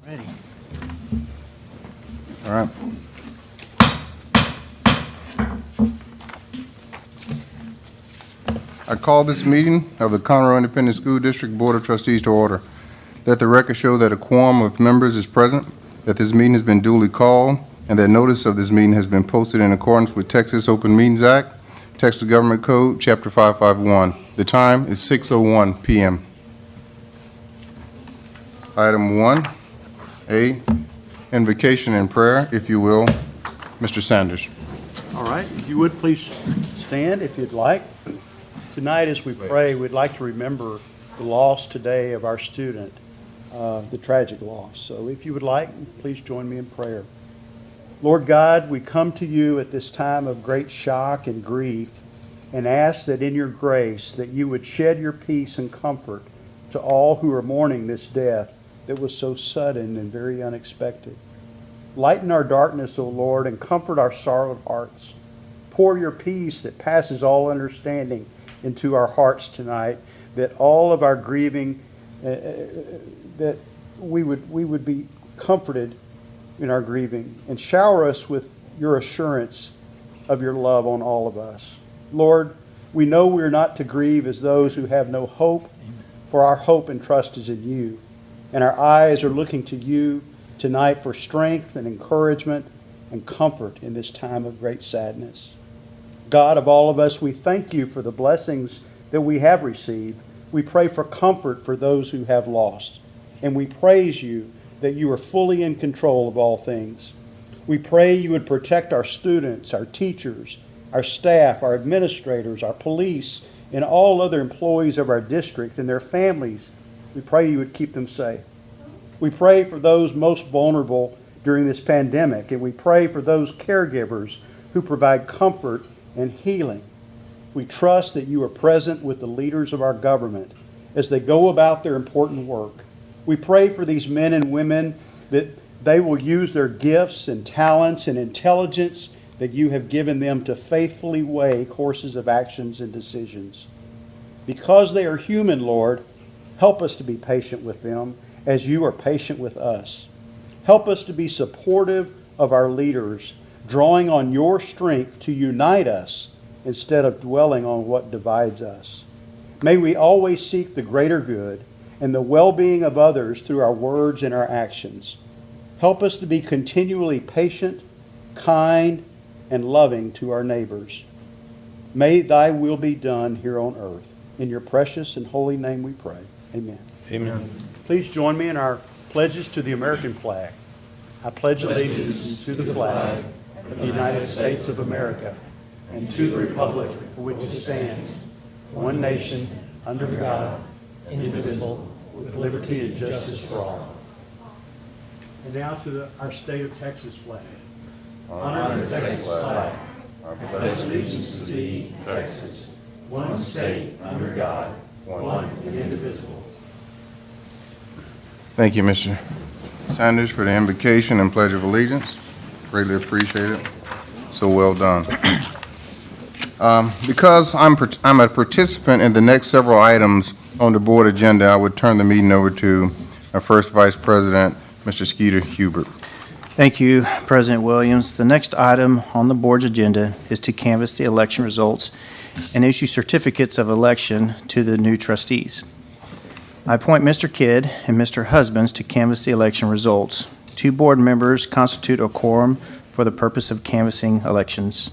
Ready. All right. I call this meeting of the Conroe Independent School District Board of Trustees to order. Let the record show that a quorum of members is present, that this meeting has been duly called, and that notice of this meeting has been posted in accordance with Texas Open Meetings Act, Texas Government Code, Chapter 551. The time is 6:01 p.m. Item 1A, invocation and prayer, if you will. Mr. Sanders. All right, if you would please stand if you'd like. Tonight as we pray, we'd like to remember the loss today of our student, the tragic loss. So if you would like, please join me in prayer. Lord God, we come to you at this time of great shock and grief and ask that in your grace that you would shed your peace and comfort to all who are mourning this death that was so sudden and very unexpected. Lighten our darkness, O Lord, and comfort our sorrowed hearts. Pour your peace that passes all understanding into our hearts tonight, that all of our grieving, that we would be comforted in our grieving, and shower us with your assurance of your love on all of us. Lord, we know we're not to grieve as those who have no hope, for our hope and trust is in you. And our eyes are looking to you tonight for strength and encouragement and comfort in this time of great sadness. God of all of us, we thank you for the blessings that we have received. We pray for comfort for those who have lost. And we praise you that you are fully in control of all things. We pray you would protect our students, our teachers, our staff, our administrators, our police, and all other employees of our district and their families. We pray you would keep them safe. We pray for those most vulnerable during this pandemic, and we pray for those caregivers who provide comfort and healing. We trust that you are present with the leaders of our government as they go about their important work. We pray for these men and women that they will use their gifts and talents and intelligence that you have given them to faithfully weigh courses of actions and decisions. Because they are human, Lord, help us to be patient with them as you are patient with us. Help us to be supportive of our leaders, drawing on your strength to unite us instead of dwelling on what divides us. May we always seek the greater good and the well-being of others through our words and our actions. Help us to be continually patient, kind, and loving to our neighbors. May thy will be done here on earth. In your precious and holy name we pray. Amen. Amen. Please join me in our pledges to the American flag. I pledge allegiance to the flag of the United States of America and to the republic for which it stands, one nation, under God, indivisible, with liberty and justice for all. And now to our state of Texas flag. Honor the Texas flag. I pledge allegiance to thee, Texas, one state, under God, one and indivisible. Thank you, Mr. Sanders, for the invocation and pledge of allegiance. Greatly appreciate it. So well done. Because I'm a participant in the next several items on the board agenda, I would turn the meeting over to our first Vice President, Mr. Skeeter Hubert. Thank you, President Williams. The next item on the board's agenda is to canvass the election results and issue certificates of election to the new trustees. I appoint Mr. Kidd and Mr. Husbands to canvass the election results. Two board members constitute a quorum for the purpose of canvassing elections.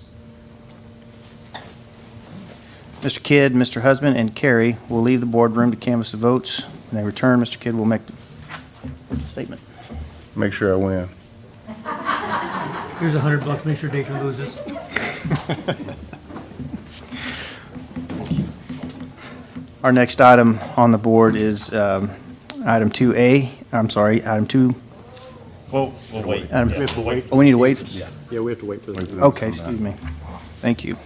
Mr. Kidd, Mr. Husband, and Carrie will leave the boardroom to canvass the votes. When they return, Mr. Kidd will make the statement. Make sure I win. Here's $100. Make sure Dayton loses. Our next item on the board is item 2A. I'm sorry, item 2. We'll wait. We have to wait. Oh, we need to wait? Yeah, we have to wait for the. Okay, excuse me. Thank you.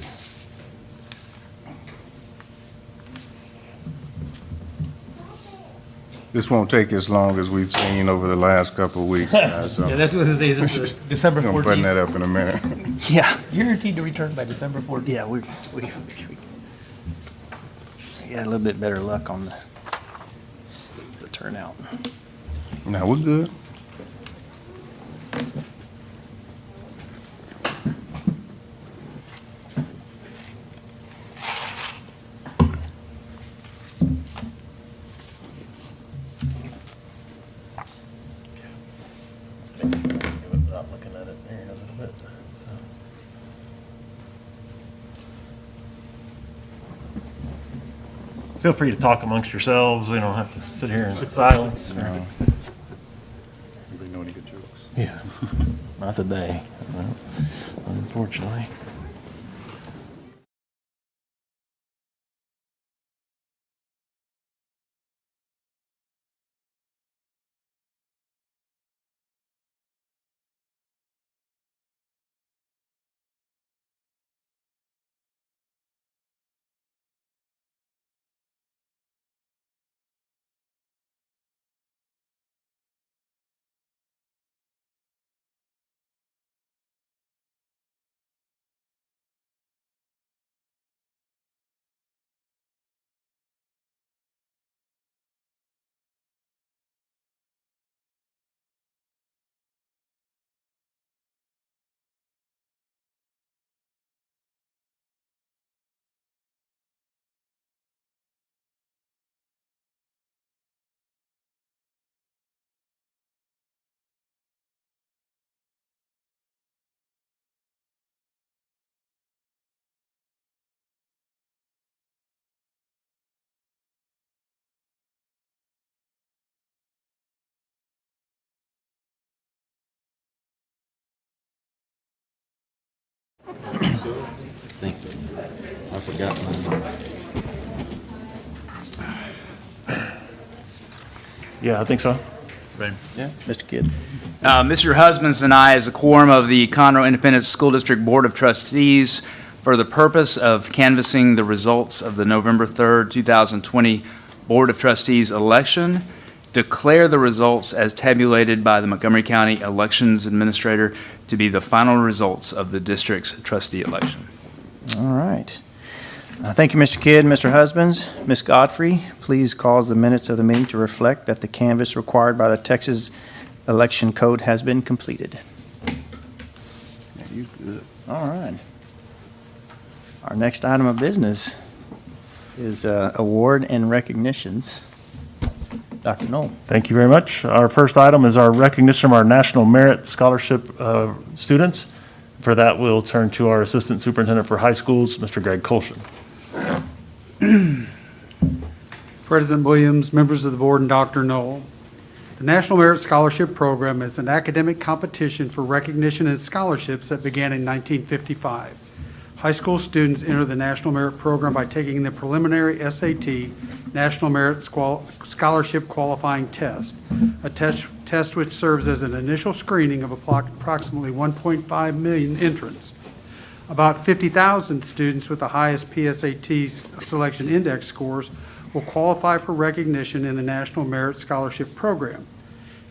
This won't take as long as we've seen over the last couple of weeks, guys, so Yeah, that's what it says. It's December we're gonna button 14th. that up in a minute. Yeah. Guaranteed to return by December 14th. Yeah, we had a little bit better luck on the turnout. No, we're good. feel free to talk amongst yourselves. We don't have to sit here in silence. Anybody know any good jokes? Yeah, not today, unfortunately. I forgot mine. Yeah, I think so. Mr. Kidd. Mr. Husbands and I, as a quorum of the Conroe Independent School District Board of Trustees, for the purpose of canvassing the results of the November 3rd, 2020 Board of Trustees election, declare the results as tabulated by the Montgomery County Elections Administrator to be the final results of the district's trustee election. All right. Thank you, Mr. Kidd. Mr. Husbands, Ms. Godfrey, please cause the minutes of the meeting to reflect that the canvass required by the Texas Election Code has been completed. You good. All right. Our next item of business is award and recognitions. Dr. Knoll. Thank you very much. Our first item is our recognition of our National Merit Scholarship students. For that, we'll turn to our Assistant Superintendent for High Schools, Mr. Greg Colshin. President Williams, members of the board, and Dr. Knoll. The National Merit Scholarship Program is an academic competition for recognition and scholarships that began in 1955. High school students enter the National Merit Program by taking the preliminary SAT, National Merit Scholarship Qualifying Test, a test which serves as an initial screening of approximately 1.5 million entrants. About 50,000 students with the highest PSAT selection index scores will qualify for recognition in the National Merit Scholarship Program.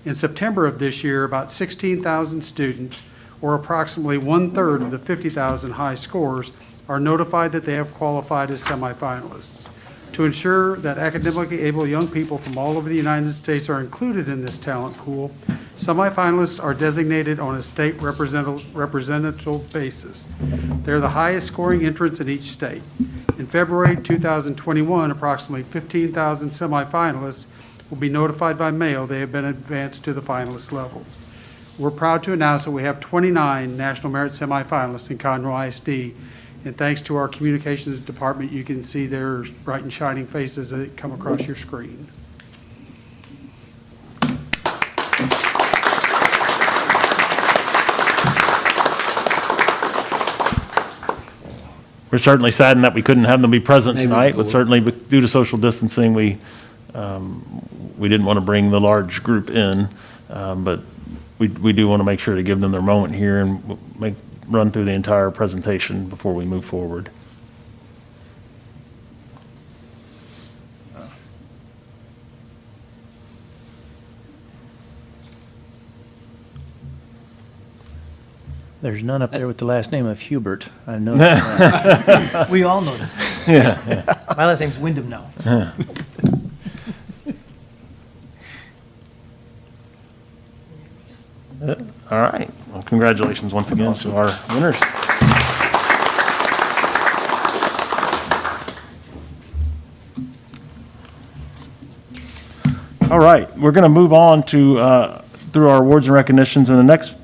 In September of this year, about 16,000 students, or approximately 1/3 of the 50,000 high scores, are notified that they have qualified as semifinalists. To ensure that academically able young people from all over the United States are included in this talent pool, semifinalists are designated on a state representative basis. They're the highest scoring entrants in each state. In February 2021, approximately 15,000 semifinalists will be notified by mail they have been advanced to the finalist level. We're proud to announce that we have 29 National Merit semifinalists in Conroe ISD, and thanks to our communications department, you can see their bright and shining faces that come across your screen. We're certainly saddened that we couldn't have them be present Maybe tonight, we'll but go. certainly due to social distancing, we didn't want to bring the large group in. But we do want to make sure to give them their moment here and run through the entire presentation before we move forward. There's none up there with the last name of Hubert. I know that. We all noticed. Yeah. My last name's Wyndham now. All right. Well, congratulations once again to our winners. All right. We're going to move on to through our awards and recognitions, and the next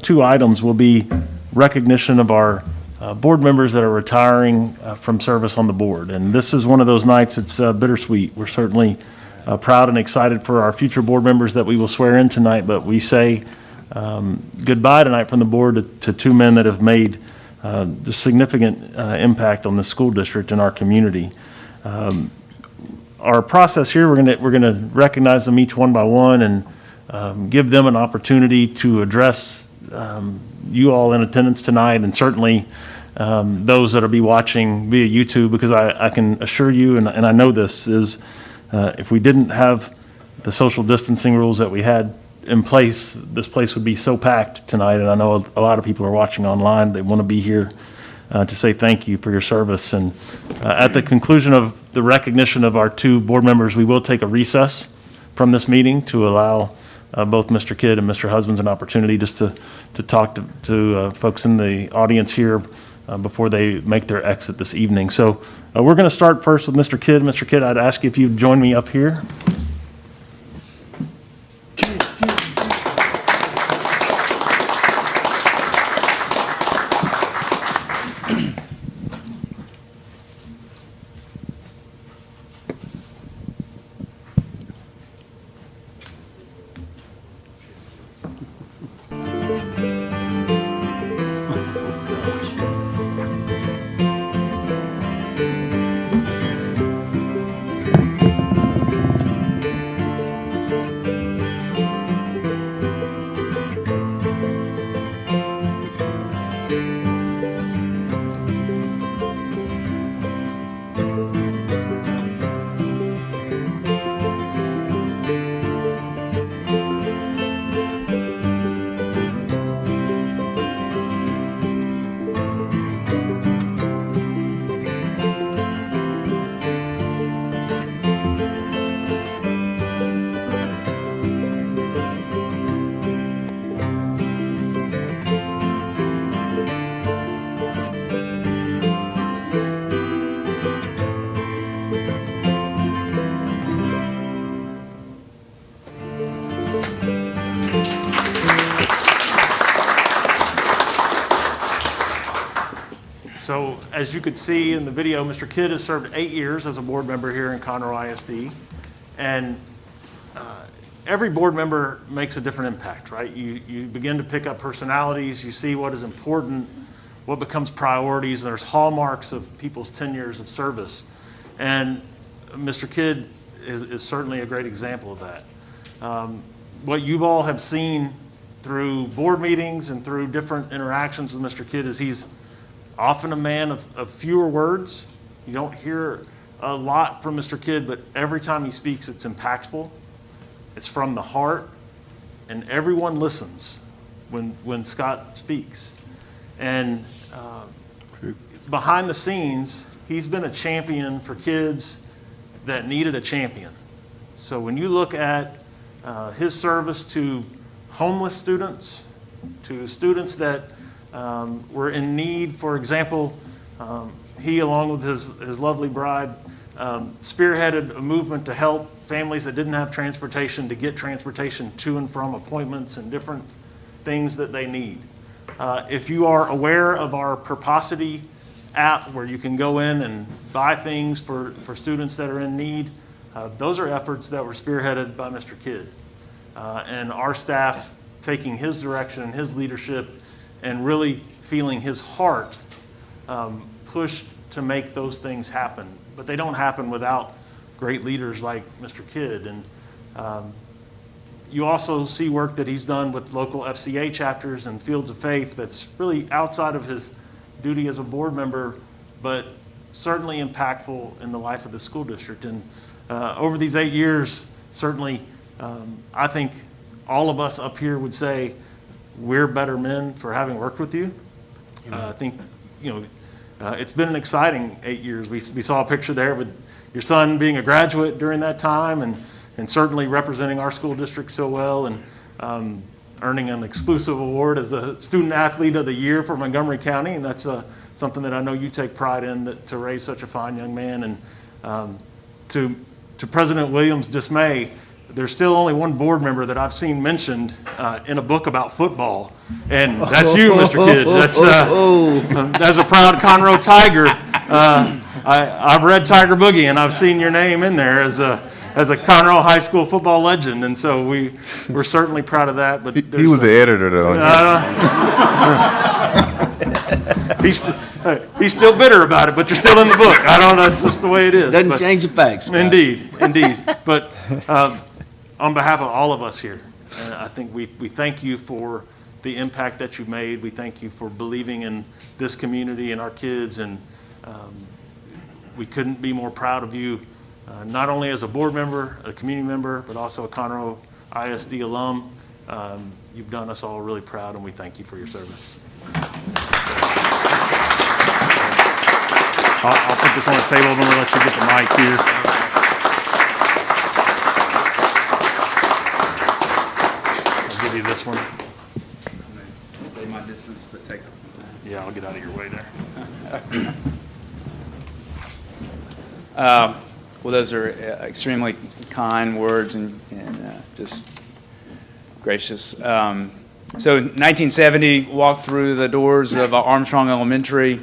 two items will be recognition of our board members that are retiring from service on the board. And this is one of those nights, it's bittersweet. We're certainly proud and excited for our future board members that we will swear in tonight, but we say goodbye tonight from the board to two men that have made the significant impact on the school district and our community. Our process here, we're gonna recognize them each one by one and give them an opportunity to address you all in attendance tonight, and certainly those that'll be watching via YouTube, because I can assure you, and I know this, is if we didn't have the social distancing rules that we had in place, this place would be so packed tonight, and I know a lot of people are watching online. They want to be here to say thank you for your service. And at the conclusion of the recognition of our two board members, we will take a recess from this meeting to allow both Mr. Kidd and Mr. Husbands an opportunity just to talk to folks in the audience here before they make their exit this evening. So we're going to start first with Mr. Kidd. Mr. Kidd, I'd ask you if you'd join me up here. So as you could see in the video, Mr. Kidd has served 8 years as a board member here in Conroe ISD. And every board member makes a different impact, right? You begin to pick up personalities, you see what is important, what becomes priorities. There's hallmarks of people's tenures of service. And Mr. Kidd is certainly a great example of that. What you all have seen through board meetings and through different interactions with Mr. Kidd is he's often a man of fewer words. You don't hear a lot from Mr. Kidd, but every time he speaks, it's impactful. It's from the heart, and everyone listens when Scott speaks. And behind the scenes, he's been a champion for kids that needed a champion. So when you look at his service to homeless students, to students that were in need. For example, he, along with his lovely bride, spearheaded a movement to help families that didn't have transportation to get transportation to and from appointments and different things that they need. If you are aware of our Purposity app, where you can go in and buy things for students that are in need, those are efforts that were spearheaded by Mr. Kidd. And our staff taking his direction and his leadership and really feeling his heart pushed to make those things happen. But they don't happen without great leaders like Mr. Kidd. And you also see work that he's done with local FCA chapters and Fields of Faith that's really outside of his duty as a board member, but certainly impactful in the life of the school district. And over these 8 years, certainly, I think all of us up here would say we're better men for having worked with you. I think, it's been an exciting 8 years. We saw a picture there with your son being a graduate during that time, and certainly representing our school district so well, and earning an exclusive award as a Student Athlete of the Year for Montgomery County. And that's something that I know you take pride in, to raise such a fine young man. And to President Williams' dismay, there's still only one board member that I've seen mentioned in a book about football, and that's you, Mr. Kidd. That's as a proud Conroe Tiger. I've read Tiger Boogie, and I've seen your name in there as a Conroe High School football legend, and so we're certainly proud of that. But He was the editor, though. He's still bitter about it, but you're still in the book. I don't know. It's just the way it is. Doesn't But- change the facts. Scott. Indeed. But on behalf of all of us here, I think we thank you for the impact that you've made. We thank you for believing in this community and our kids, and we couldn't be more proud of you, not only as a board member, a community member, but also a Conroe ISD alum. You've done us all really proud, and we thank you for your service. I'll put this on the table, and we'll let you get the mic here. I'll give you this one. Stay my distance, but take. Yeah, I'll get out of your way there. Well, those are extremely kind words and just gracious. So in 1970, walked through the doors of Armstrong Elementary,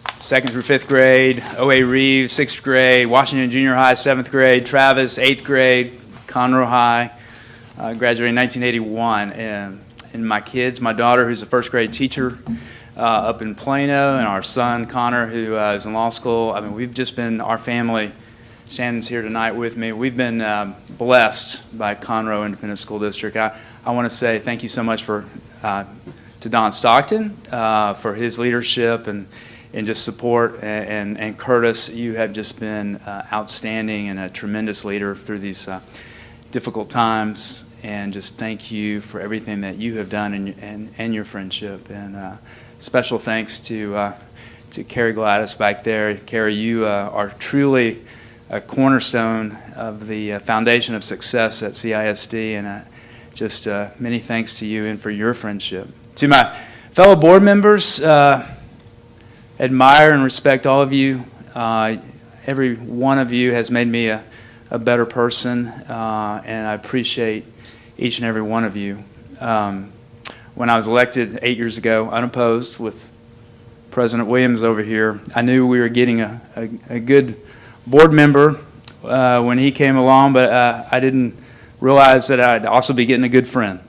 2nd through 5th grade, O.A. Reeves, 6th grade, Washington Junior High, 7th grade, Travis, 8th grade, Conroe High, graduated in 1981. And my kids, my daughter, who's a 1st grade teacher up in Plano, and our son, Connor, who is in law school. I mean, we've just been, our family, Shannon's here tonight with me, we've been blessed by Conroe Independent School District. I want to say thank you so much to Don Stockton for his leadership and just support, and Curtis, you have just been outstanding and a tremendous leader through these difficult times, and just thank you for everything that you have done and your friendship. And special thanks to Carrie Gladys back there. Carrie, you are truly a cornerstone of the foundation of success at CISD, and just many thanks to you and for your friendship. To my fellow board members, admire and respect all of you. Every one of you has made me a better person, and I appreciate each and every one of you. When I was elected 8 years ago, unopposed, with President Williams over here, I knew we were getting a good board member when he came along, but I didn't realize that I'd also be getting a good friend.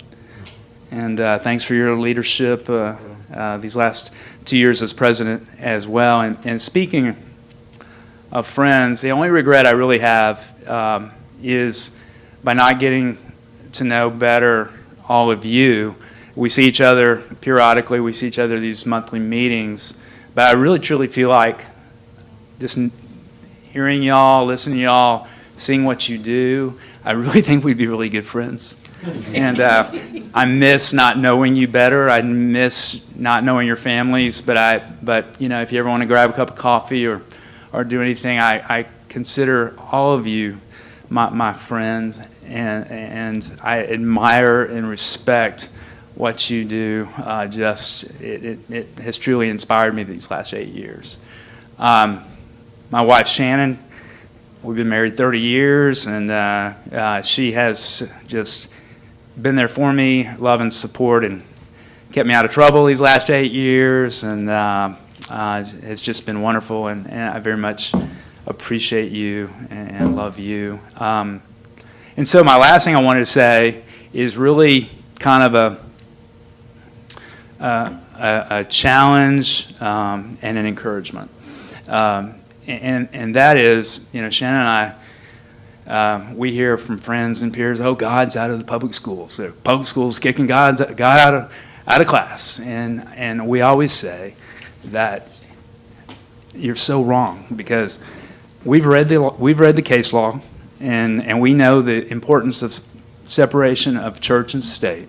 And thanks for your leadership these last 2 years as president as well. And speaking of friends, the only regret I really have is by not getting to know better all of you. We see each other periodically, we see each other at these monthly meetings, but I really truly feel like just hearing y'all, listening to y'all, seeing what you do, I really think we'd be really good friends. And I miss not knowing you better. I miss not knowing your families. But you know, if you ever want to grab a cup of coffee or do anything, I consider all of you my friends, and I admire and respect what you do. It has truly inspired me these last 8 years. My wife Shannon, we've been married 30 years, and she has just been there for me, love and support, and kept me out of trouble these last 8 years, and it's just been wonderful, and I very much appreciate you and love you. And so my last thing I wanted to say is really kind of a challenge and an encouragement. And that is, you know, Shannon and I, we hear from friends and peers, oh, God's out of the public schools. The public schools kicking God out of class. And we always say that you're so wrong, because we've read the case law, and we know the importance of separation of church and state.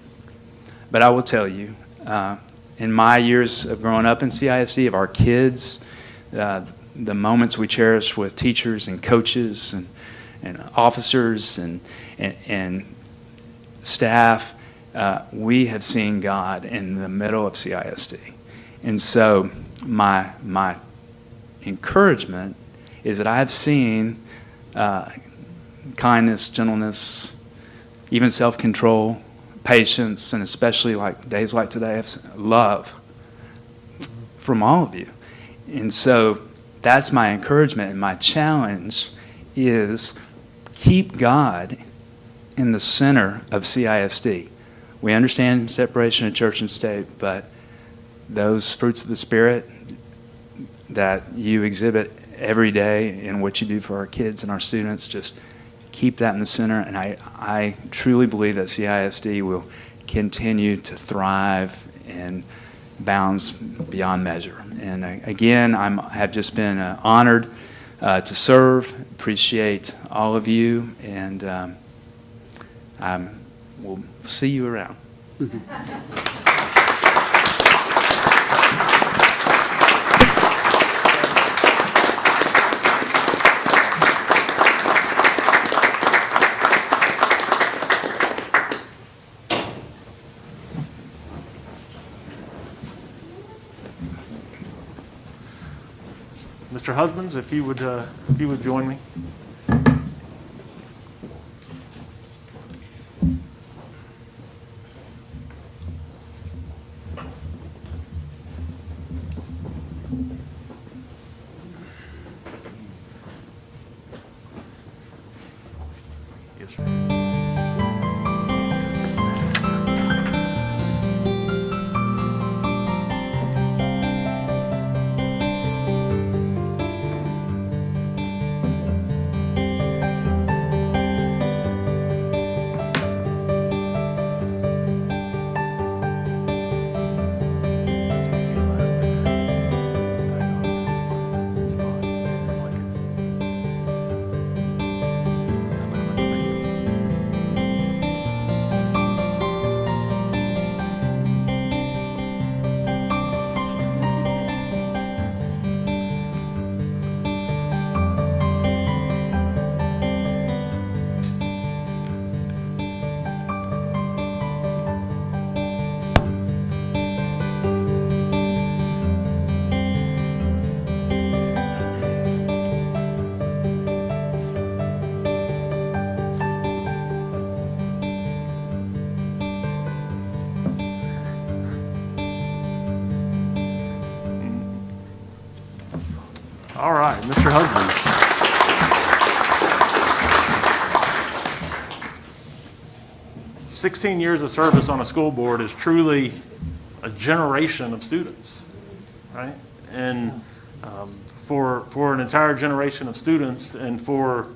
But I will tell you, in my years of growing up in CISD, of our kids, the moments we cherish with teachers and coaches and officers and staff, we have seen God in the middle of CISD. And so my kindness, gentleness, even self-control, patience, and especially like days like today, love from all of you. And so that's my encouragement, and my challenge is keep God in the center of CISD. We understand separation of church and state, but those fruits of the Spirit that you exhibit every day in what you do for our kids and our students, just keep that in the center. And I truly believe that CISD will continue to thrive and bounds beyond measure. And again, have just been honored to serve. Appreciate all of you, and we'll see you around. Mr. Husbands, if you would join me. Yes, sir. All right, Mr. Husbands. "16 years of service on a school board is truly a generation of students, right? And for an entire generation of students and for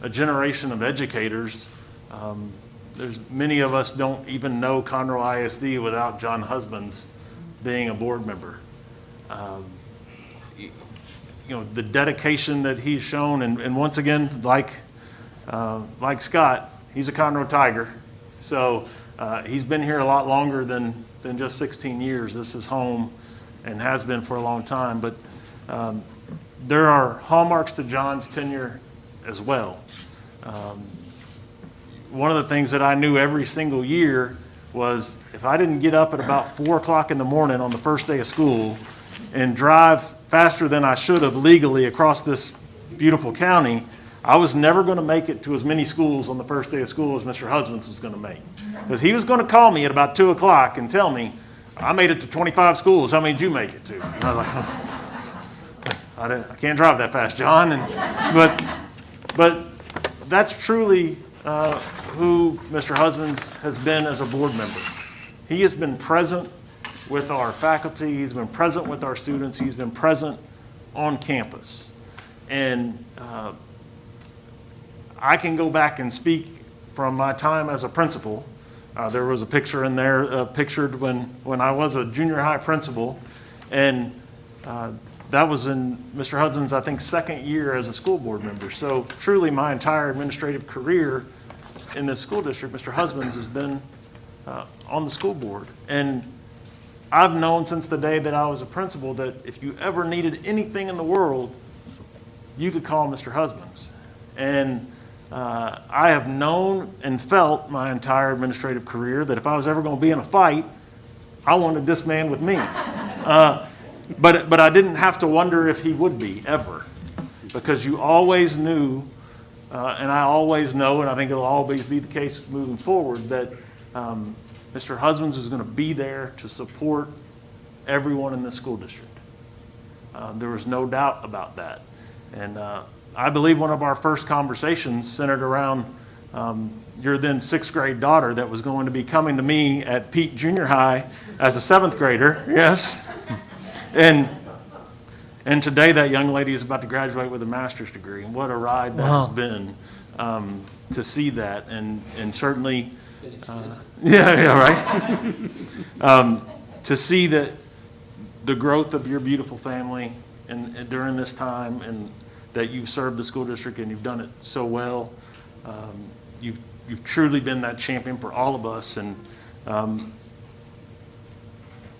a generation of educators, there's many of us don't even know Conroe ISD without John Husbands being a board member. You know, the dedication that he's shown, and once again, like Scott, he's a Conroe Tiger. So he's been here a lot longer than just 16 years. This is home and has been for a long time. But there are hallmarks to John's tenure as well. One of the things that I knew every single year was if I didn't get up at about 4 o'clock in the morning on the first day of school and drive faster than I should have legally across this beautiful county, I was never going to make it to as many schools on the first day of school as Mr. Husbands was going to make. Because he was going to call me at about 2 o'clock and tell me, I made it to 25 schools. How many did you make it to? And I was like, oh, I can't drive that fast, John. But that's truly who Mr. Husbands has been as a board member. He has been present with our faculty. He's been present with our students. He's been present on campus. And I can go back and speak from my time as a principal. There was a picture in there pictured when I was a junior high principal. And that was in Mr. Husbands', I think, second year as a school board member. So truly my entire administrative career in this school district, Mr. Husbands has been on the school board. And I've known since the day that I was a principal that if you ever needed anything in the world, you could call Mr. Husbands. And I have known and felt my entire administrative career that if I was ever going to be in a fight, I wanted this man with me. But I didn't have to wonder if he would be, ever. Because you always knew And I always know, and I think it'll always be the case moving forward, that Mr. Husbands is going to be there to support everyone in the school district. There was no doubt about that. And I believe one of our first conversations centered around your then 6th grade daughter that was going to be coming to me at Pete Junior High as a 7th grader, yes. And today that young lady is about to graduate with a master's degree. And what a ride that has been to see that. And certainly, right? To see that the growth of your beautiful family and during this time, and that you've served the school district and you've done it so well. You've truly been that champion for all of us. And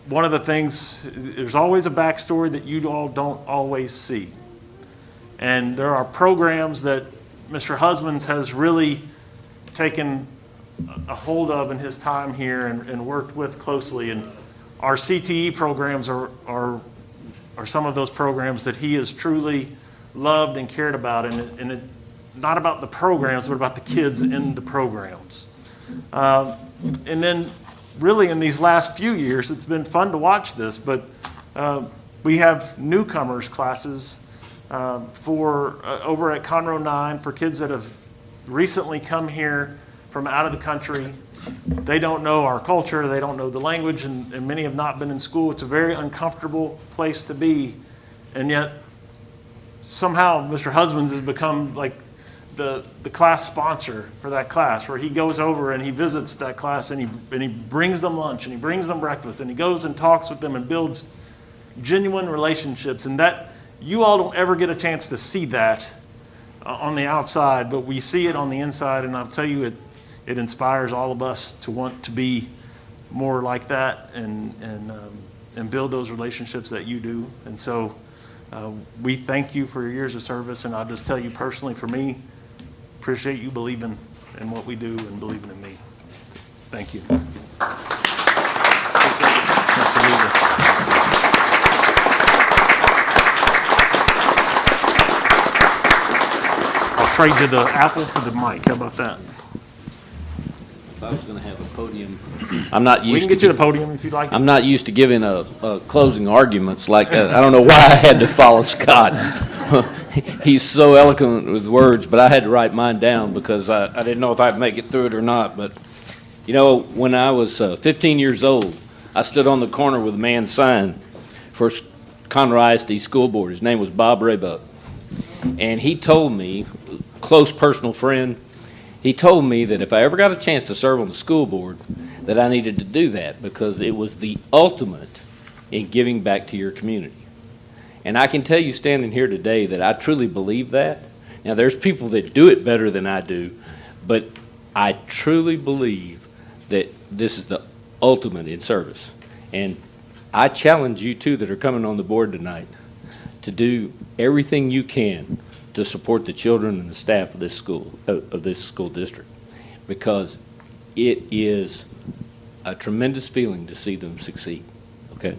one of the things, there's always a backstory that you all don't always see. And there are programs that Mr. Husbands has really taken a hold of in his time here and worked with closely. And our CTE programs are some of those programs that he has truly loved and cared about, and it, not about the programs, but about the kids in the programs. And then really in these last few years, it's been fun to watch this, but we have newcomers classes for over at Conroe 9 for kids that have recently come here from out of the country. They don't know our culture, they don't know the language, and many have not been in school. It's a very uncomfortable place to be, and yet somehow Mr. Husbands has become like the class sponsor for that class, where he goes over and he visits that class and he brings them lunch and he brings them breakfast and he goes and talks with them and builds genuine relationships. And that, you all don't ever get a chance to see that on the outside, but we see it on the inside, and I'll tell you, it inspires all of us to want to be more like that and build those relationships that you do. And so we thank you for your years of service, and I'll just tell you personally, for me, appreciate you believing in what we do and believing in me. Thank you. Absolutely. I'll trade you the apple for the mic. How about that? If I was going to have a podium, I'm not used We can get you the podium if you'd like. I'm not used to giving a closing arguments like that. I don't know why I had to follow Scott. He's so eloquent with words, but I had to write mine down because I didn't know if I'd make it through it or not. But, you know, when I was 15 years old, I stood on the corner with a man's sign for Conroe ISD School Board. His name was Bob Raybuck. And he told me, close personal friend, he told me that if I ever got a chance to serve on the school board, that I needed to do that because it was the ultimate in giving back to your community. And I can tell you standing here today that I truly believe that. Now, there's people that do it better than I do, but I truly believe that this is the ultimate in service. And I challenge you two that are coming on the board tonight to do everything you can to support the children and the staff of this school district, because it is a tremendous feeling to see them succeed. Okay.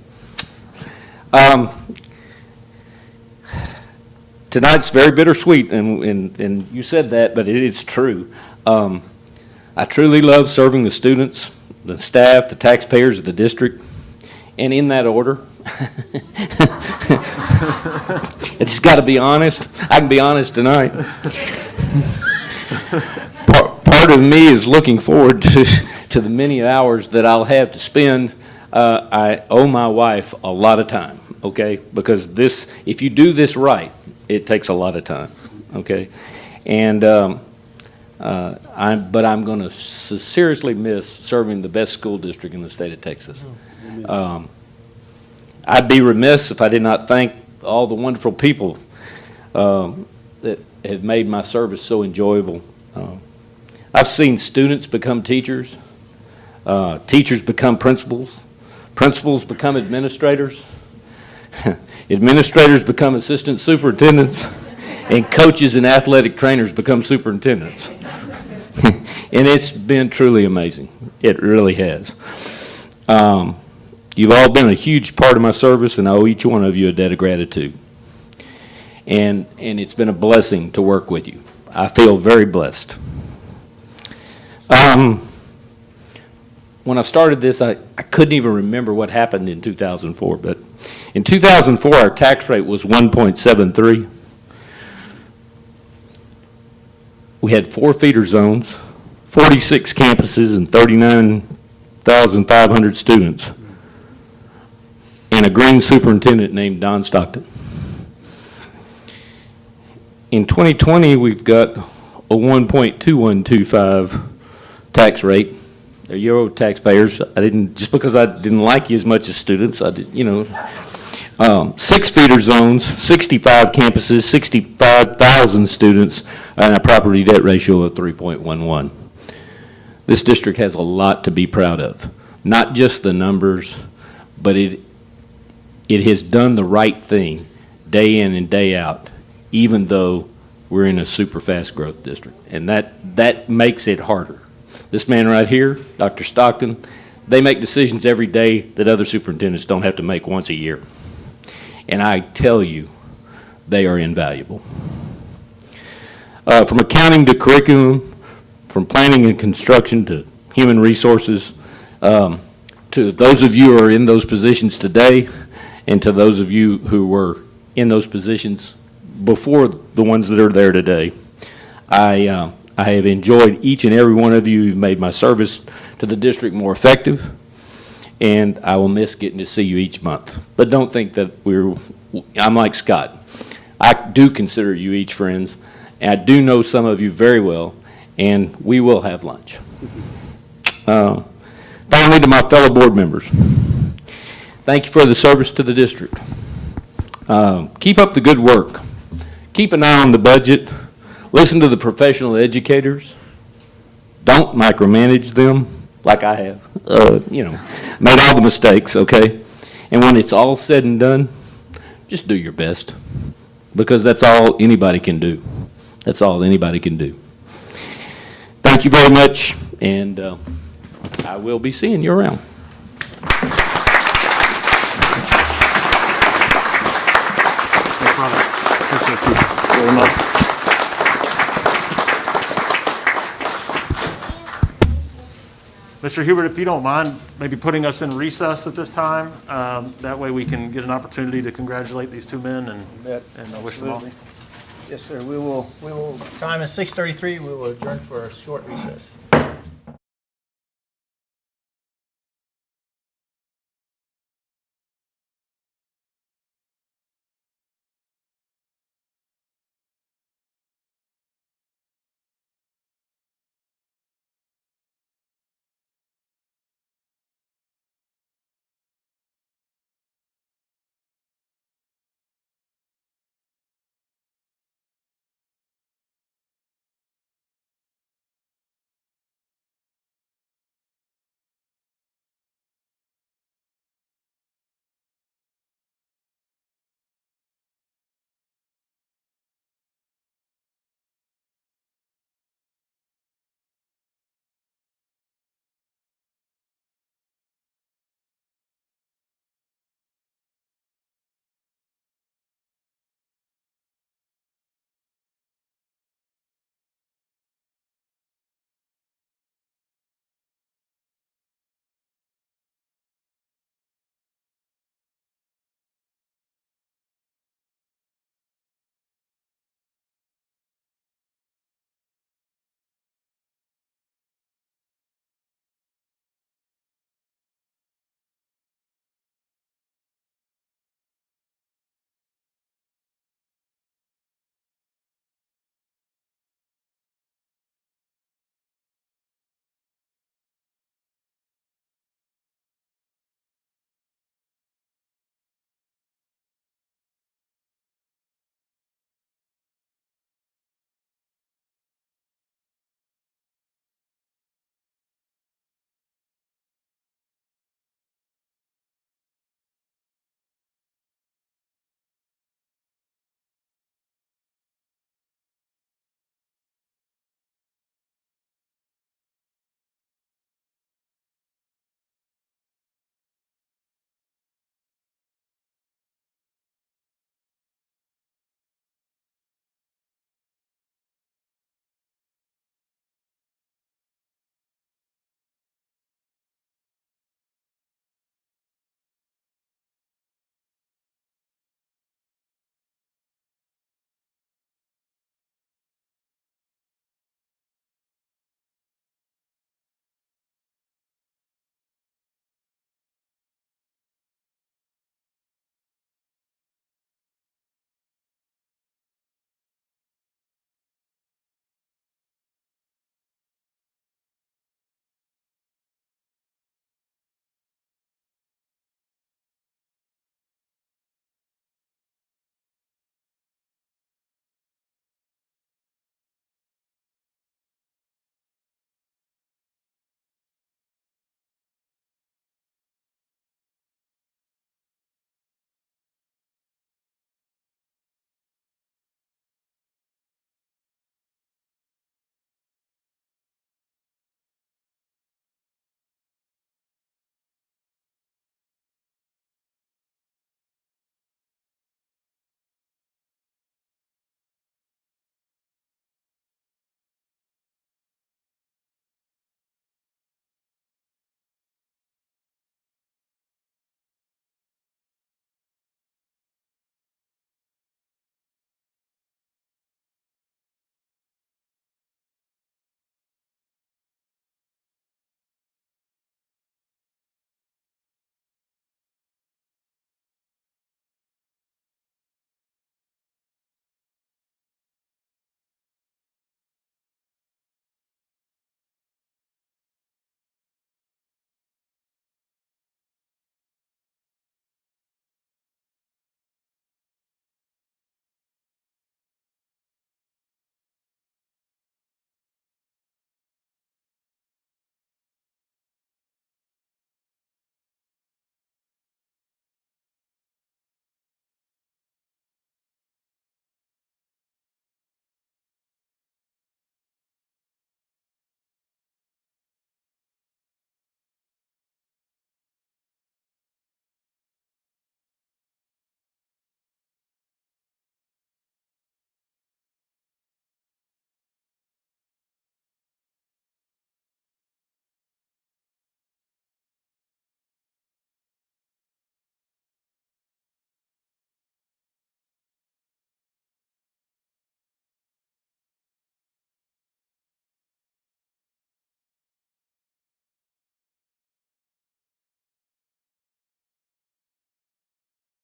Tonight's very bittersweet, and you said that, but it is true. I truly love serving the students, the staff, the taxpayers of the district, and in that order. It's got to be honest. I can be honest tonight. Part of me is looking forward to the many hours that I'll have to spend. I owe my wife a lot of time, okay? Because this, if you do this right, it takes a lot of time, okay? And but I'm going to seriously miss serving the best school district in the state of Texas. I'd be remiss if I did not thank all the wonderful people that have made my service so enjoyable. I've seen students become teachers, teachers become principals, principals become administrators, administrators become assistant superintendents, and coaches and athletic trainers become superintendents. And it's been truly amazing. It really has. You've all been a huge part of my service, and I owe each one of you a debt of gratitude. And it's been a blessing to work with you. I feel very blessed. When I started this, I couldn't even remember what happened in 2004, but in 2004, our tax rate was 1.73. We had 4 feeder zones, 46 campuses, and 39,500 students, and a green superintendent named Don Stockton. In 2020, we've got a 1.2125 tax rate. They're Euro taxpayers. Just because I didn't like you as much as students, I did, 6 feeder zones, 65 campuses, 65,000 students, and a property debt ratio of 3.11. This district has a lot to be proud of. Not just the numbers, but it has done the right thing day in and day out, even though we're in a super fast growth district. And that makes it harder. This man right here, Dr. Stockton, they make decisions every day that other superintendents don't have to make once a year. And I tell you, they are invaluable. From accounting to curriculum, from planning and construction to human resources, to those of you who are in those positions today, and to those of you who were in those positions before the ones that are there today, I have enjoyed each and every one of you. You've made my service to the district more effective, and I will miss getting to see you each month. But don't think that I'm like Scott. I do consider you each friends, and I do know some of you very well, and we will have lunch. Finally, to my fellow board members, thank you for the service to the district. Keep up the good work. Keep an eye on the budget. Listen to the professional educators. Don't micromanage them like I have. Made all the mistakes, okay? And when it's all said and done, just do your best, because that's all anybody can do. That's all anybody can do. Thank you very much, and I will be seeing you around. Very much. Mr. Hubert, if you don't mind, maybe putting us in recess at this time. That way we can get an opportunity to congratulate these two men and wish them all. Yes, sir. We will, time is 6:33. We will adjourn for a short recess.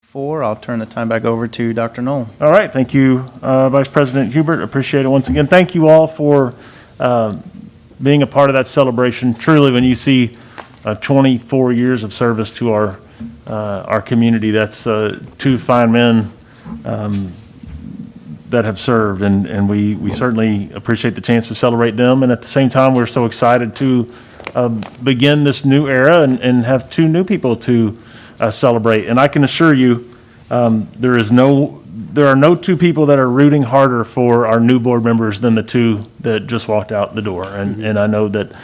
4. I'll turn the time back over to Dr. Knoll. All right, thank you, Vice President Hubert. Appreciate it once again. Thank you all for being a part of that celebration. Truly, when you see 24 years of service to our community, that's two fine men that have served, and we certainly appreciate the chance to celebrate them. And at the same time, we're so excited to begin this new era and have two new people to celebrate. And I can assure you, there are no two people that are rooting harder for our new board members than the two that just walked out the door. And I know that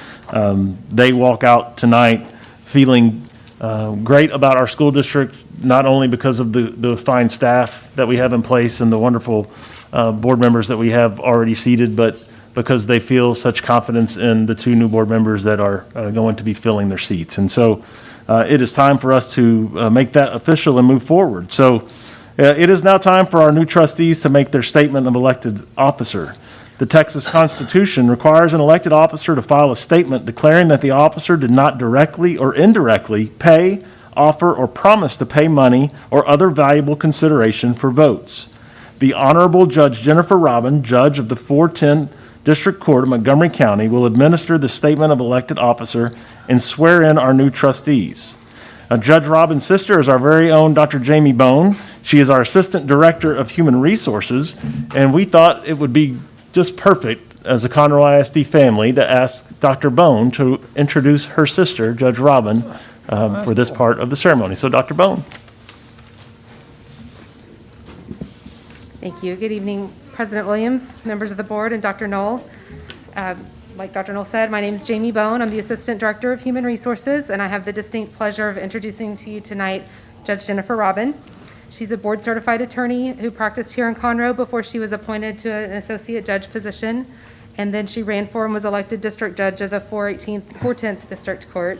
they walk out tonight feeling great about our school district, not only because of the fine staff that we have in place and the wonderful board members that we have already seated, but because they feel such confidence in the two new board members that are going to be filling their seats. And so it is time for us to make that official and move forward. So it is now time for our new trustees to make their statement of elected officer. The Texas Constitution requires an elected officer to file a statement declaring that the officer did not directly or indirectly pay, offer, or promise to pay money or other valuable consideration for votes. The Honorable Judge Jennifer Robin, Judge of the 410 District Court of Montgomery County, will administer the statement of elected officer and swear in our new trustees. Judge Robin's sister is our very own Dr. Jamie Bone. She is our Assistant Director of Human Resources, and we thought it would be just perfect as a Conroe ISD family to ask Dr. Bone to introduce her sister, Judge Robin, for this part of the ceremony. So, Dr. Bone. Thank you. Good evening, President Williams, members of the board, and Dr. Knoll. Like Dr. Knoll said, my name is Jamie Bone. I'm the Assistant Director of Human Resources, and I have the distinct pleasure of introducing to you tonight Judge Jennifer Robin. She's a board-certified attorney who practiced here in Conroe before she was appointed to an associate judge position, and then she ran for and was elected district judge of the 410th District Court,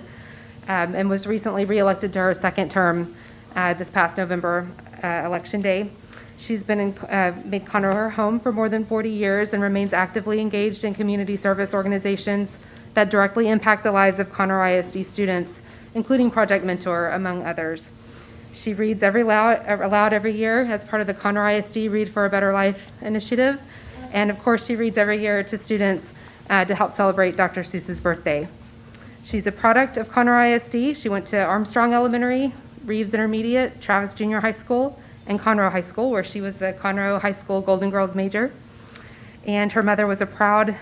and was recently reelected to her second term this past November election day. She's made Conroe her home for more than 40 years and remains actively engaged in community service organizations that directly impact the lives of Conroe ISD students, including Project Mentor, among others. She reads aloud every year as part of the Conroe ISD Read for a Better Life initiative. And of course, she reads every year to students to help celebrate Dr. Seuss's birthday. She's a product of Conroe ISD. She went to Armstrong Elementary, Reeves Intermediate, Travis Junior High School, and Conroe High School, where she was the Conroe High School Golden Girls major. And her mother was a proud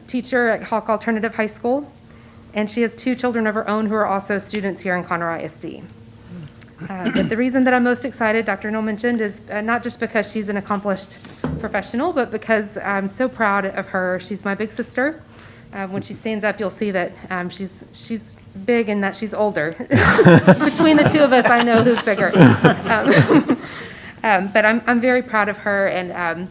teacher at Hawk Alternative High School. And she has two children of her own who are also students here in Conroe ISD. But the reason that I'm most excited, Dr. Knoll mentioned, is not just because she's an accomplished professional, but because I'm so proud of her. She's my big sister. When she stands up, you'll see that she's big and that she's older. Between the two of us, I know who's bigger. But I'm very proud of her, and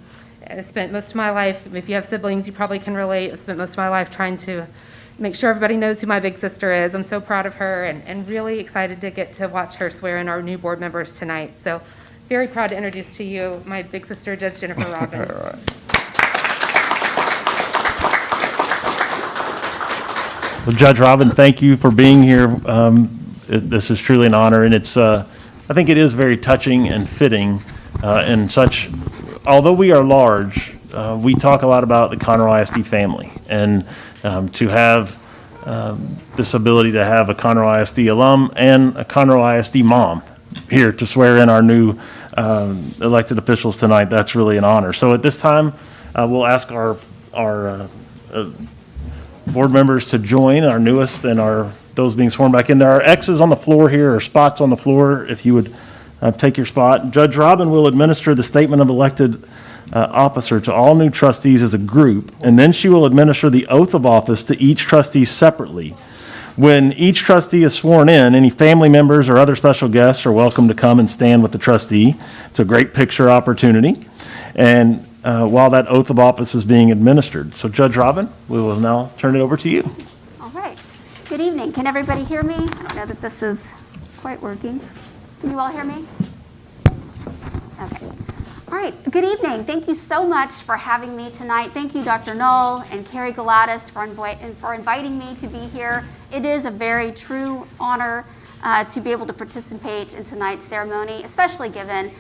I spent most of my life, if you have siblings, you probably can relate. I've spent most of my life trying to make sure everybody knows who my big sister is. I'm so proud of her and really excited to get to watch her swear in our new board members tonight. So very proud to introduce to you my big sister, Judge Jennifer Robin. All right. Well, Judge Robin, thank you for being here. This is truly an honor, and it's, I think it is very touching and fitting in such, although we are large, we talk a lot about the Conroe ISD family, and to have this ability to have a Conroe ISD alum and a Conroe ISD mom here to swear in our new elected officials tonight, that's really an honor. So at this time, we'll ask our board members to join, our newest and those being sworn back in. There are X's on the floor here, or spots on the floor, if you would take your spot. Judge Robin will administer the statement of elected officer to all new trustees as a group, and then she will administer the oath of office to each trustee separately. When each trustee is sworn in, any family members or other special guests are welcome to come and stand with the trustee. It's a great picture opportunity, and while that oath of office is being administered. So Judge Robin, we will now turn it over to you. All right. Good evening. Can everybody hear me? I don't know that this is quite working. Can you all hear me? Okay. All right. Good evening. Thank you so much for having me tonight. Thank you, Dr. Knoll and Carrie Galatis for inviting me to be here. It is a very true honor to be able to participate in tonight's ceremony, especially given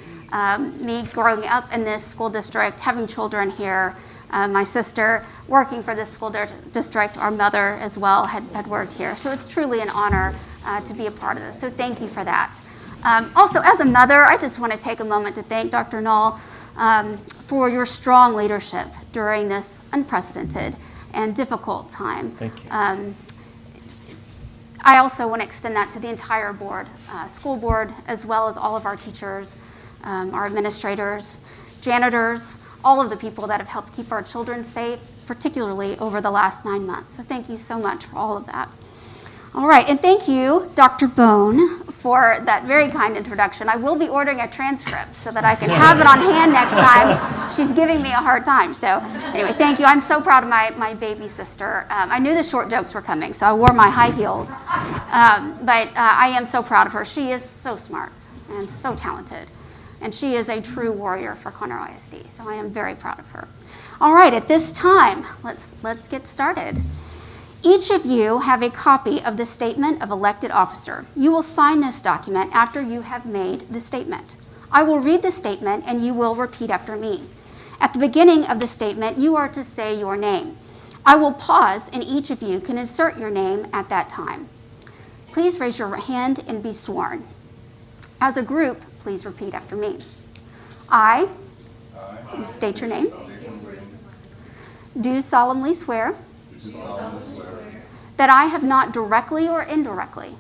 me growing up in this school district, having children here, my sister working for this school district, our mother as well had worked here. So it's truly an honor to be a part of this. So thank you for that. Also, as a mother, I just want to take a moment to thank Dr. Knoll for your strong leadership during this unprecedented and difficult time. Thank you. I also want to extend that to the entire board, school board, as well as all of our teachers, our administrators, janitors, all of the people that have helped keep our children safe, particularly over the last 9 months. So thank you so much for all of that. All right, and thank you, Dr. Bone, for that very kind introduction. I will be ordering a transcript so that I can have it on hand next time. She's giving me a hard time. So anyway, thank you. I'm so proud of my baby sister. I knew the short jokes were coming, so I wore my high heels. But I am so proud of her. She is so smart and so talented. And she is a true warrior for Conroe ISD. So I am very proud of her. All right, at this time, let's get started. Each of you have a copy of the Statement of Elected Officer. You will sign this document after you have made the statement. I will read the statement and you will repeat after me. At the beginning of the statement, you are to say your name. I will pause and each of you can insert your name at that time. Please raise your hand and be sworn. As a group, please repeat after me. I, and state your name, do solemnly swear that I have not directly or indirectly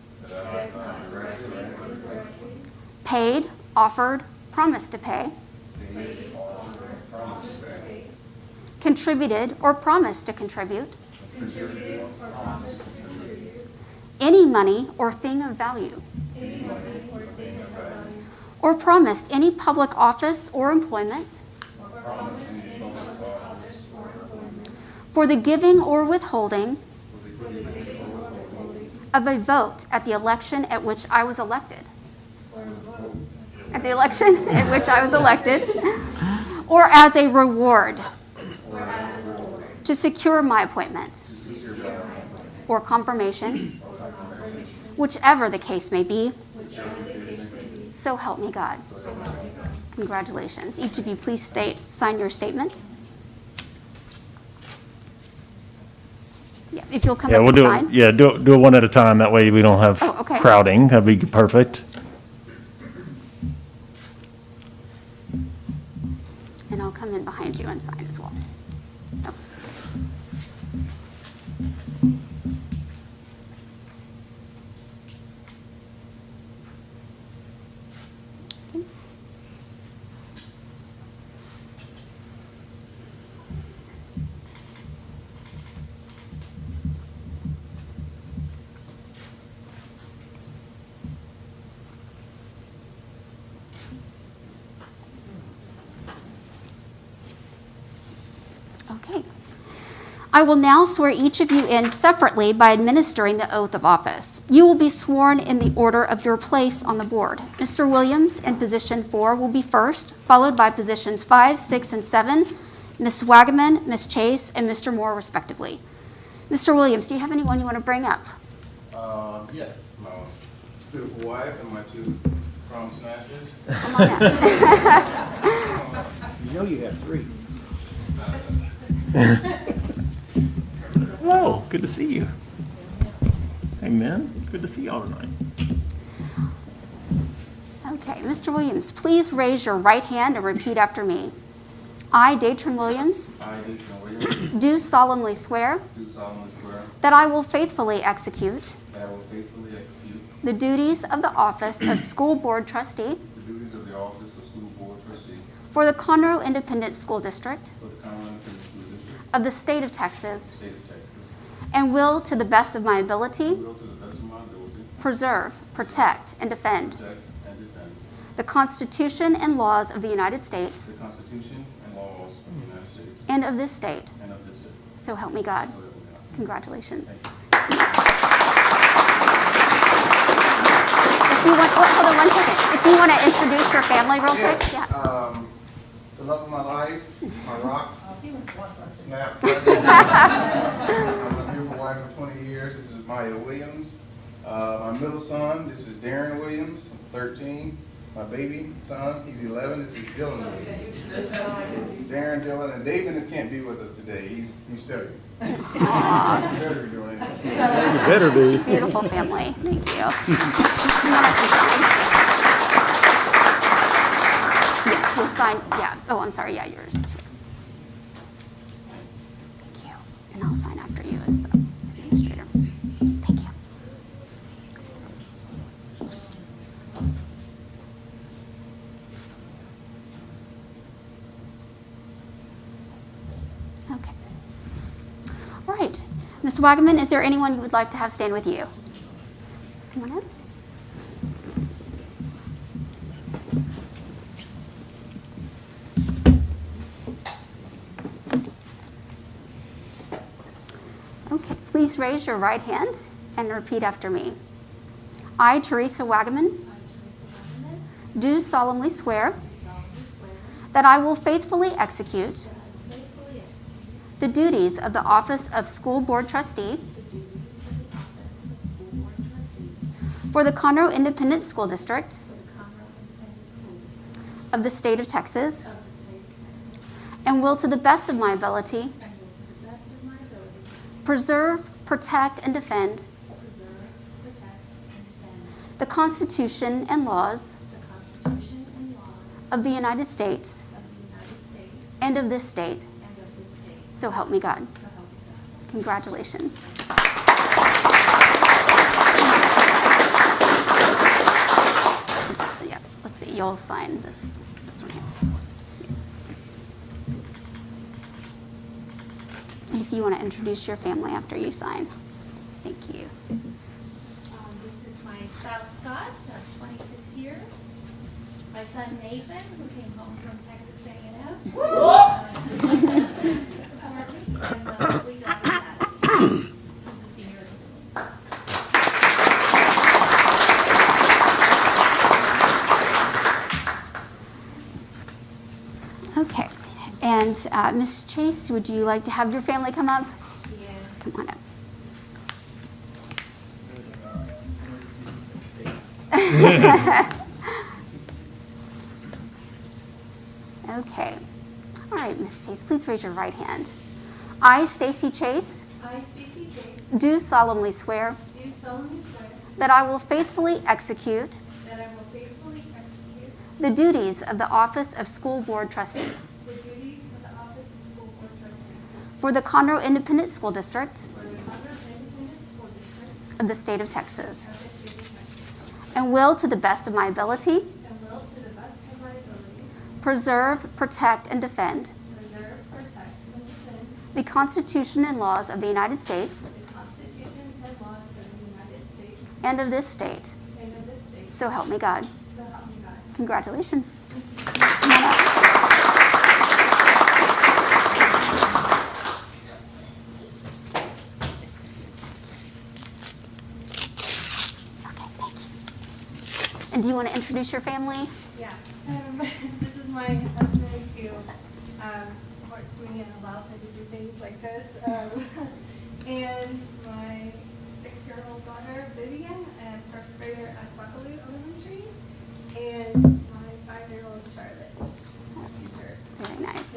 paid, offered, promised to pay, contributed or promised to contribute any money or thing of value, or promised any public office or employment for the giving or withholding of a vote at the election at which I was elected. At the election at which I was elected, or as a reward to secure my appointment or confirmation, whichever the case may be. So help me God. Congratulations. Each of you, please sign your statement. Yeah, if you'll come up and sign. Do it one at a time. That way we don't have crowding. That'd be perfect. And I'll come in behind you and sign as well. Oh, okay. I will now swear each of you in separately by administering the oath of office. You will be sworn in the order of your place on the board. Mr. Williams in position 4 will be first, followed by positions 5, 6, and 7, Ms. Wagaman, Ms. Chase, and Mr. Moore, respectively. Mr. Williams, do you have anyone you want to bring up? Yes, my beautiful wife and my 2 prom snatchers. Come on up. You know you have 3. Hello, good to see you. Hey, men, good to see y'all tonight. Okay, Mr. Williams, please raise your right hand and repeat after me. I, Datron Williams, do solemnly swear that I will faithfully execute the duties of the office of School Board Trustee for the Conroe Independent School District of the State of Texas, and will, to the best of my ability, preserve, protect, and defend the Constitution and laws of the United States and of this state. So help me God. Congratulations. If you want, hold on 1 second. If you want to introduce your family real quick. Yeah. The love of my life, my rock. Snap. I'm a beautiful wife for 20 years. This is Maya Williams. My middle son, this is Darren Williams, 13. My baby son, he's 11. This is Dylan Williams. Darren, Dylan, and David can't be with us today. He's studying. Better be doing it. You better be. Beautiful family. Thank you. Yes, we'll sign. Yeah. Oh, I'm sorry. Yeah, yours too. Thank you. And I'll sign after you as the administrator. Thank you. Okay. All right. Ms. Wagaman, is there anyone you would like to have stand with you? Come on in. Okay, please raise your right hand and repeat after me. I, Teresa Wagaman, do solemnly swear that I will faithfully execute the duties of the office of School Board Trustee for the Conroe Independent School District of the state of Texas, and will to the best of my ability preserve, protect, and defend the Constitution and laws of the United States and of this state. So help me God. Congratulations. Yeah, let's see. You'll sign this one here. And if you want to introduce your family after you sign. Thank you. This is my spouse Scott of 26 years. My son Nathan, who came home from Texas A&M. To support me, and my lovely daughter Natalie. He's a senior. Okay. And Ms. Chase, would you like to have your family come up? Yes. Come on up. Okay. All right, Ms. Chase, please raise your right hand. I, Stacy Chase, I, Stacy Chase, do solemnly swear do solemnly swear that I will faithfully execute that I will faithfully execute the duties of the office of School Board Trustee the duties of the office of School Board Trustee for the Conroe Independent School District for the Conroe Independent School District of the state of Texas, of the state of Texas, and will, to the best of my ability, and will, to the best of my ability, preserve, protect, and defend preserve, protect, and defend the Constitution and laws of the United States the Constitution and laws of the United States and of this state. and of this state. So help me God. So help me God. Congratulations. Come on up. Okay, thank you. And do you want to introduce your family? Yeah. This is my husband who supports me and allows me to do things like this. And my 6-year-old daughter, Vivian, and first grader at Buckaloo Elementary. And my 5-year-old, Charlotte. Very nice.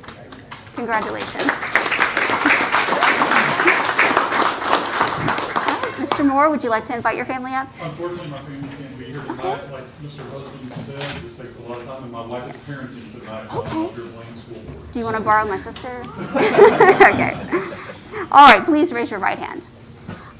Congratulations. All right, Mr. Moore, would you like to invite your family up? Unfortunately, my family can't be here tonight. Like Mr. Husband said, this takes a lot of time, and my wife is parenting tonight. Okay. Your Blaine School Board. Do you want to borrow my sister? Okay. All right, please raise your right hand.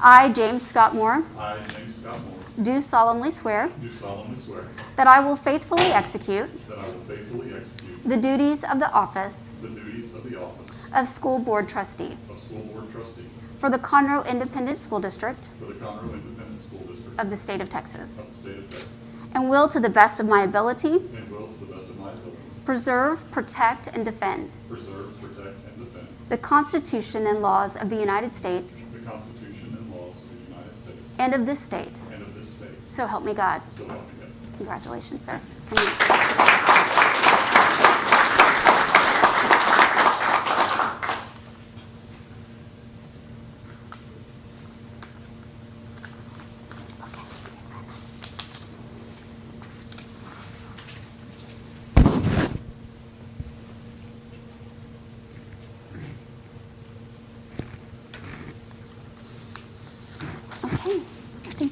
I, James Scott Moore, I, James Scott Moore, do solemnly swear do solemnly swear that I will faithfully execute that I will faithfully execute the duties of the office the duties of the office of School Board Trustee of School Board Trustee for the Conroe Independent School District for the Conroe Independent School District of the state of Texas, of the state of Texas, and will, to the best of my ability, and will, to the best of my ability, preserve, protect, and defend preserve, protect, and defend the Constitution and laws of the United States the Constitution and laws of the United States and of this state. and of this state. So help me God. So help me God. Congratulations, sir. Come here. Okay.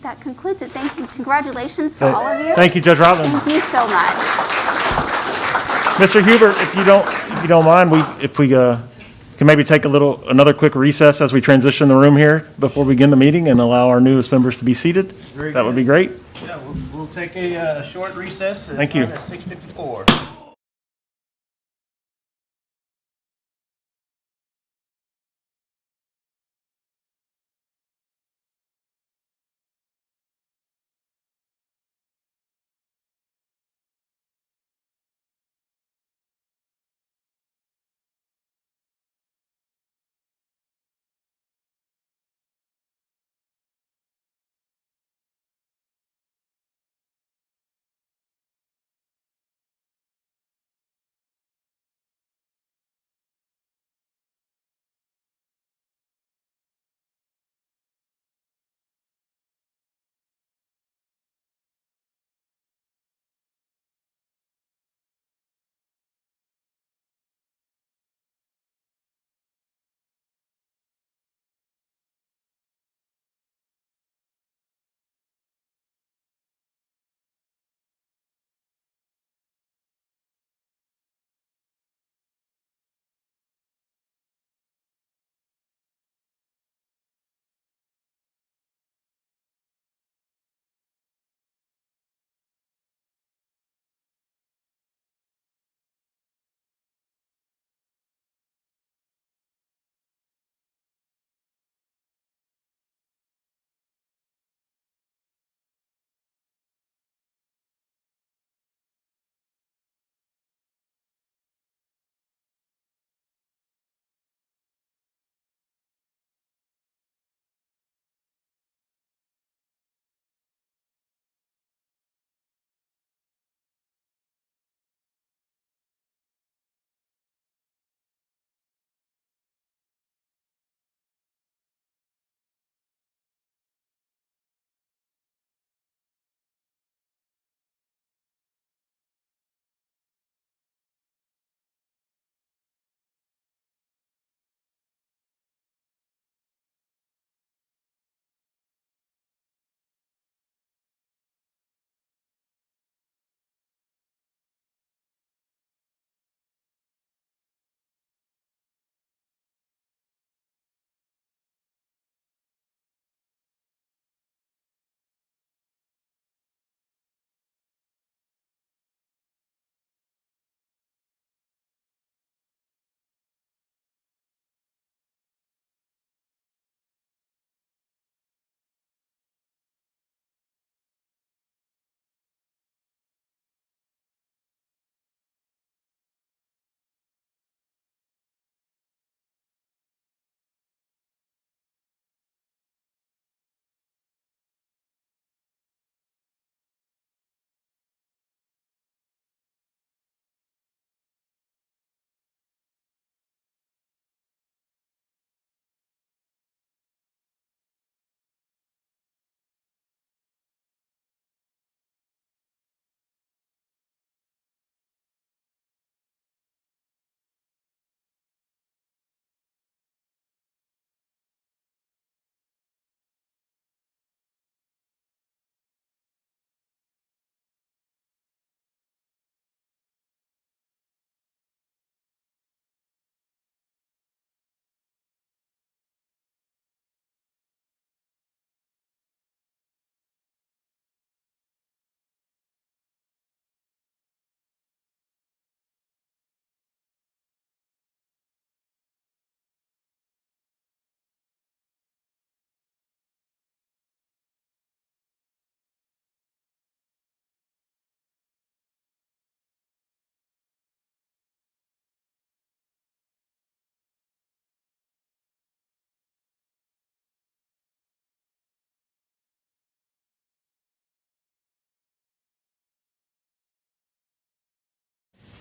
think that concludes it. Thank you. Congratulations to all of you. Thank you, Judge Rotland. Thank you so much. Mr. Huber, if you don't mind, if we can maybe take another quick recess as we transition the room here before we begin the meeting and allow our newest members to be seated. That would be great. Yeah, we'll take a short recess. Thank you. At 6:54.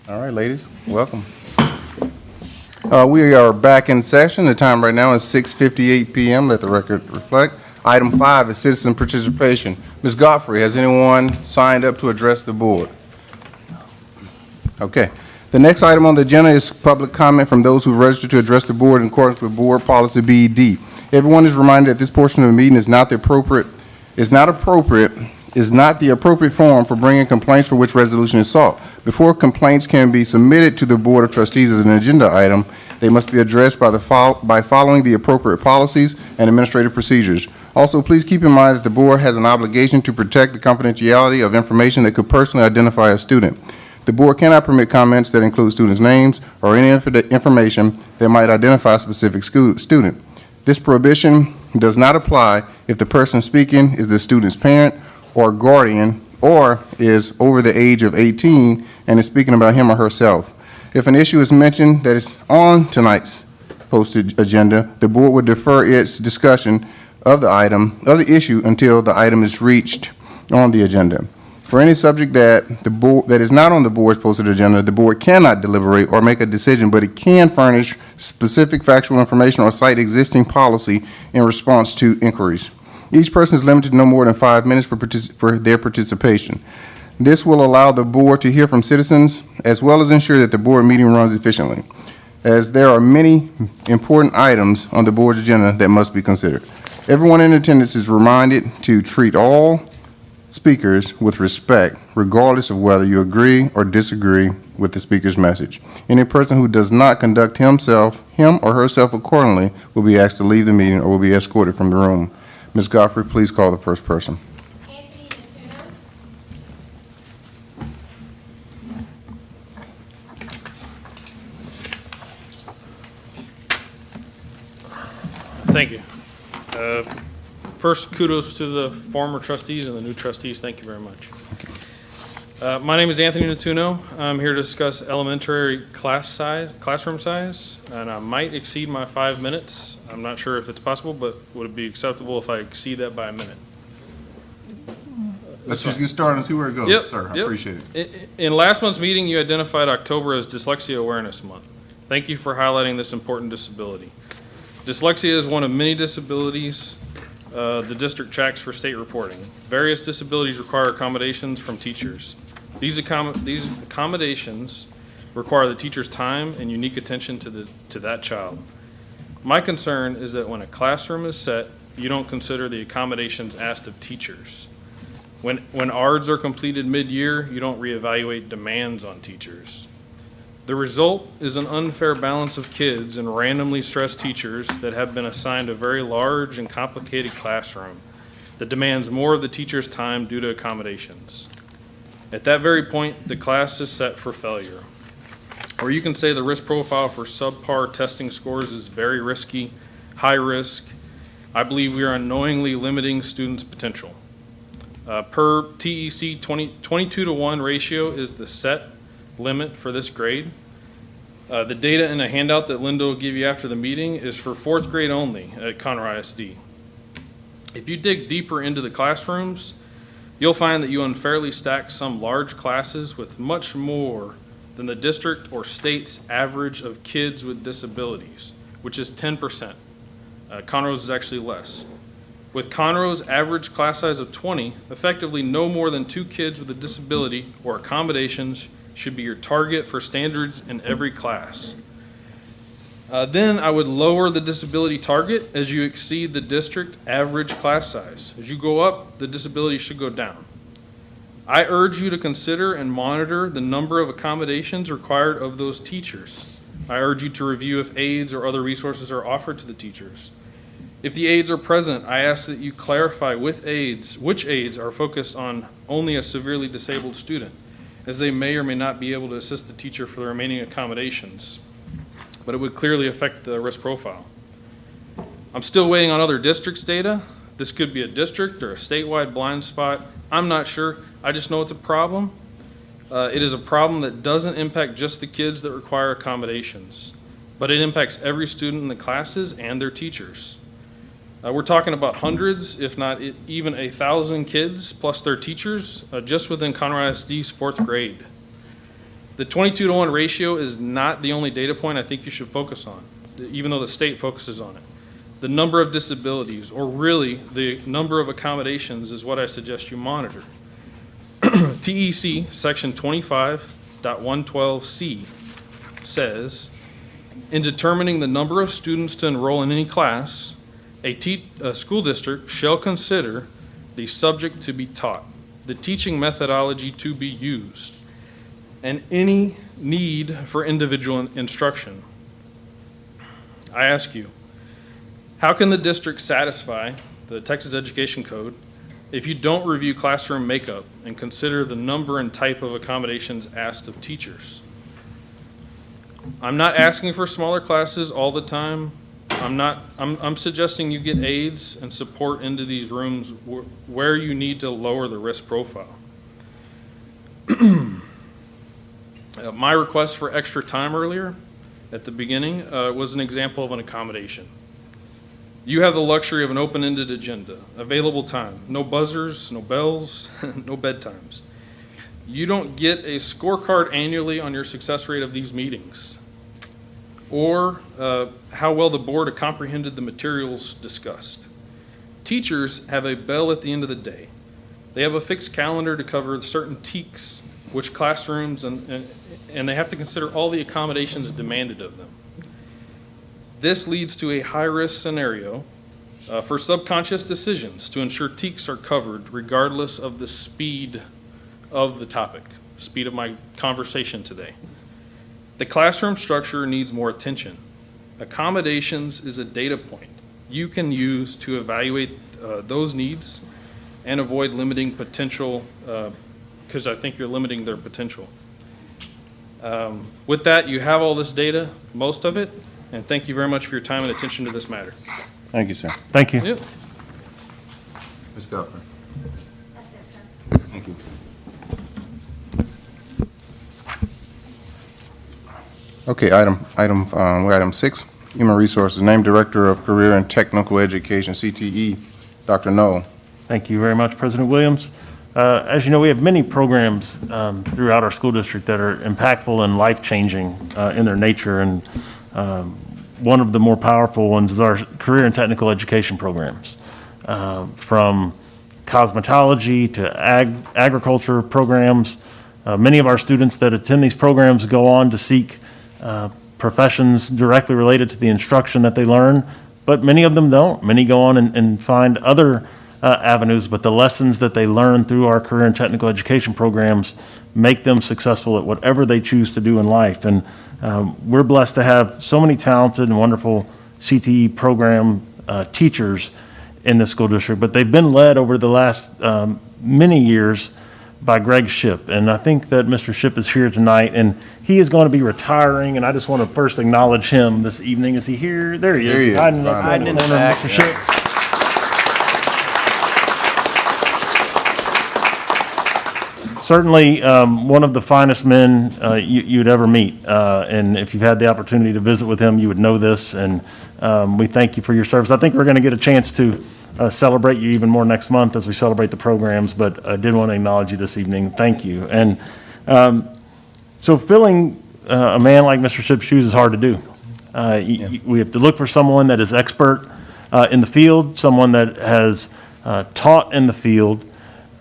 All right, ladies, welcome. We are back in session. The time right now is 6:58 p.m. Let the record reflect. Item 5 is citizen participation. Ms. Godfrey, has anyone signed up to address the board? Okay. The next item on the agenda is public comment from those who registered to address the board in accordance with Board Policy BD. Everyone is reminded that this portion of the meeting is not the appropriate is not the appropriate forum for bringing complaints for which resolution is sought. Before complaints can be submitted to the Board of Trustees as an agenda item, they must be addressed by following the appropriate policies and administrative procedures. Also, please keep in mind that the board has an obligation to protect the confidentiality of information that could personally identify a student. The board cannot permit comments that include students' names or any information that might identify a specific student. This prohibition does not apply if the person speaking is the student's parent or guardian or is over the age of 18 and is speaking about him or herself. If an issue is mentioned that is on tonight's posted agenda, the board would defer its discussion of the issue until the item is reached on the agenda. For any subject that is not on the board's posted agenda, the board cannot deliberate or make a decision, but it can furnish specific factual information or cite existing policy in response to inquiries. Each person is limited to no more than 5 minutes for their participation. This will allow the board to hear from citizens as well as ensure that the board meeting runs efficiently, as there are many important items on the board's agenda that must be considered. Everyone in attendance is reminded to treat all speakers with respect, regardless of whether you agree or disagree with the speaker's message. Any person who does not conduct him or herself accordingly will be asked to leave the meeting or will be escorted from the room. Ms. Godfrey, please call the first person. Thank you. First, kudos to the former trustees and the new trustees. Thank you very much. My name is Anthony Natuno. I'm here to discuss elementary classroom size, and I might exceed my 5 minutes. I'm not sure if it's possible, but would it be acceptable if I exceed that by a minute? Let's just get started and see where it goes, Yep, sir. I yep. appreciate it. In last month's meeting, you identified October as Dyslexia Awareness Month. Thank you for highlighting this important disability. Dyslexia is one of many disabilities the district tracks for state reporting. Various disabilities require accommodations from teachers. These accommodations require the teacher's time and unique attention to that child. My concern is that when a classroom is set, you don't consider the accommodations asked of teachers. When ARDs are completed mid-year, you don't reevaluate demands on teachers. The result is an unfair balance of kids and randomly stressed teachers that have been assigned a very large and complicated classroom that demands more of the teacher's time due to accommodations. At that very point, the class is set for failure. Or you can say the risk profile for subpar testing scores is very risky, high risk. I believe we are unknowingly limiting students' potential. Per TEC, 22-to-1 ratio is the set limit for this grade. The data in a handout that Linda will give you after the meeting is for 4th grade only at Conroe ISD. If you dig deeper into the classrooms, you'll find that you unfairly stack some large classes with much more than the district or state's average of kids with disabilities, which is 10%. Conroe's is actually less. With Conroe's average class size of 20, effectively no more than 2 kids with a disability or accommodations should be your target for standards in every class. Then I would lower the disability target as you exceed the district average class size. As you go up, the disability should go down. I urge you to consider and monitor the number of accommodations required of those teachers. I urge you to review if aids or other resources are offered to the teachers. If the aids are present, I ask that you clarify with aids which aids are focused on only a severely disabled student, as they may or may not be able to assist the teacher for the remaining accommodations, but it would clearly affect the risk profile. I'm still waiting on other districts' data. This could be a district or a statewide blind spot. I'm not sure. I just know it's a problem. It is a problem that doesn't impact just the kids that require accommodations, but it impacts every student in the classes and their teachers. We're talking about hundreds, if not even 1,000 kids plus their teachers just within Conroe ISD's 4th grade. The 22-to-1 ratio is not the only data point I think you should focus on, even though the state focuses on it. The number of disabilities, or really the number of accommodations, is what I suggest you monitor. TEC section 25.112C says, in determining the number of students to enroll in any class, a school district shall consider the subject to be taught, the teaching methodology to be used, and any need for individual instruction. I ask you, how can the district satisfy the Texas Education Code if you don't review classroom makeup and consider the number and type of accommodations asked of teachers? I'm not asking for smaller classes all the time. I'm suggesting you get aides and support into these rooms where you need to lower the risk profile. My request for extra time earlier at the beginning was an example of an accommodation. You have the luxury of an open-ended agenda, available time, no buzzers, no bells, no bedtimes. You don't get a scorecard annually on your success rate of these meetings, or how well the board comprehended the materials discussed. Teachers have a bell at the end of the day. They have a fixed calendar to cover certain TEKs, which classrooms, and they have to consider all the accommodations demanded of them. This leads to a high-risk scenario for subconscious decisions to ensure TEKs are covered regardless of the speed of the topic, speed of my conversation today. The classroom structure needs more attention. Accommodations is a data point you can use to evaluate those needs and avoid limiting potential, because I think you're limiting their potential. With that, you have all this data, most of it, and thank you very much for your time and attention to this matter. Thank you, sir. Thank you. Yep. Ms. Guthrie. Thank you. Okay, item 6, Human Resources, Named Director of Career and Technical Education, CTE, Dr. Knoll. Thank you very much, President Williams. As you know, we have many programs throughout our school district that are impactful and life-changing in their nature, and one of the more powerful ones is our career and technical education programs. From cosmetology to agriculture programs, many of our students that attend these programs go on to seek professions directly related to the instruction that they learn, but many of them don't. Many go on and find other avenues, but the lessons that they learn through our career and technical education programs make them successful at whatever they choose to do in life. And we're blessed to have so many talented and wonderful CTE program teachers in the school district, but they've been led over the last many years by Greg Shipp. And I think that Mr. Shipp is here tonight, and he is going to be retiring, and I just want to first acknowledge him this evening. Is he here? There he is. There he is. Hiding in the corner, Mr. Shipp. Certainly one of the finest men you'd ever meet, and if you've had the opportunity to visit with him, you would know this, and we thank you for your service. I think we're going to get a chance to celebrate you even more next month as we celebrate the programs, but I did want to acknowledge you this evening. Thank you. And so filling a man like Mr. Shipp's shoes is hard to do. We have to look for someone that is expert in the field, someone that has taught in the field.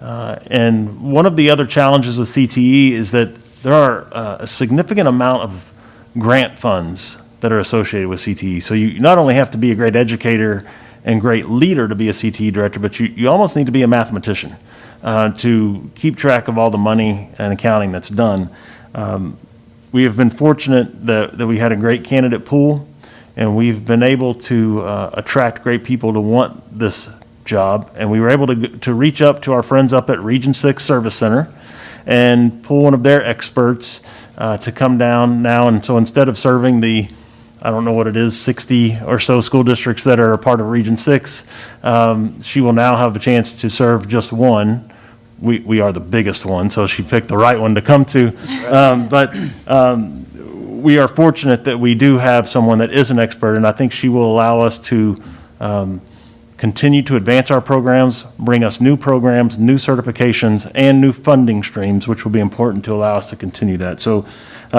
And one of the other challenges with CTE is that there are a significant amount of grant funds that are associated with CTE. So you not only have to be a great educator and great leader to be a CTE director, but you almost need to be a mathematician to keep track of all the money and accounting that's done. We have been fortunate that we had a great candidate pool, and we've been able to attract great people to want this job, and we were able to reach up to our friends up at Region 6 Service Center and pull one of their experts to come down now. And so instead of serving the, I don't know what it is, 60 or so school districts that are a part of Region 6, she will now have a chance to serve just one. We are the biggest one, so she picked the right one to come to. But we are fortunate that we do have someone that is an expert, and I think she will allow us to continue to advance our programs, bring us new programs, new certifications, and new funding streams, which will be important to allow us to continue that. So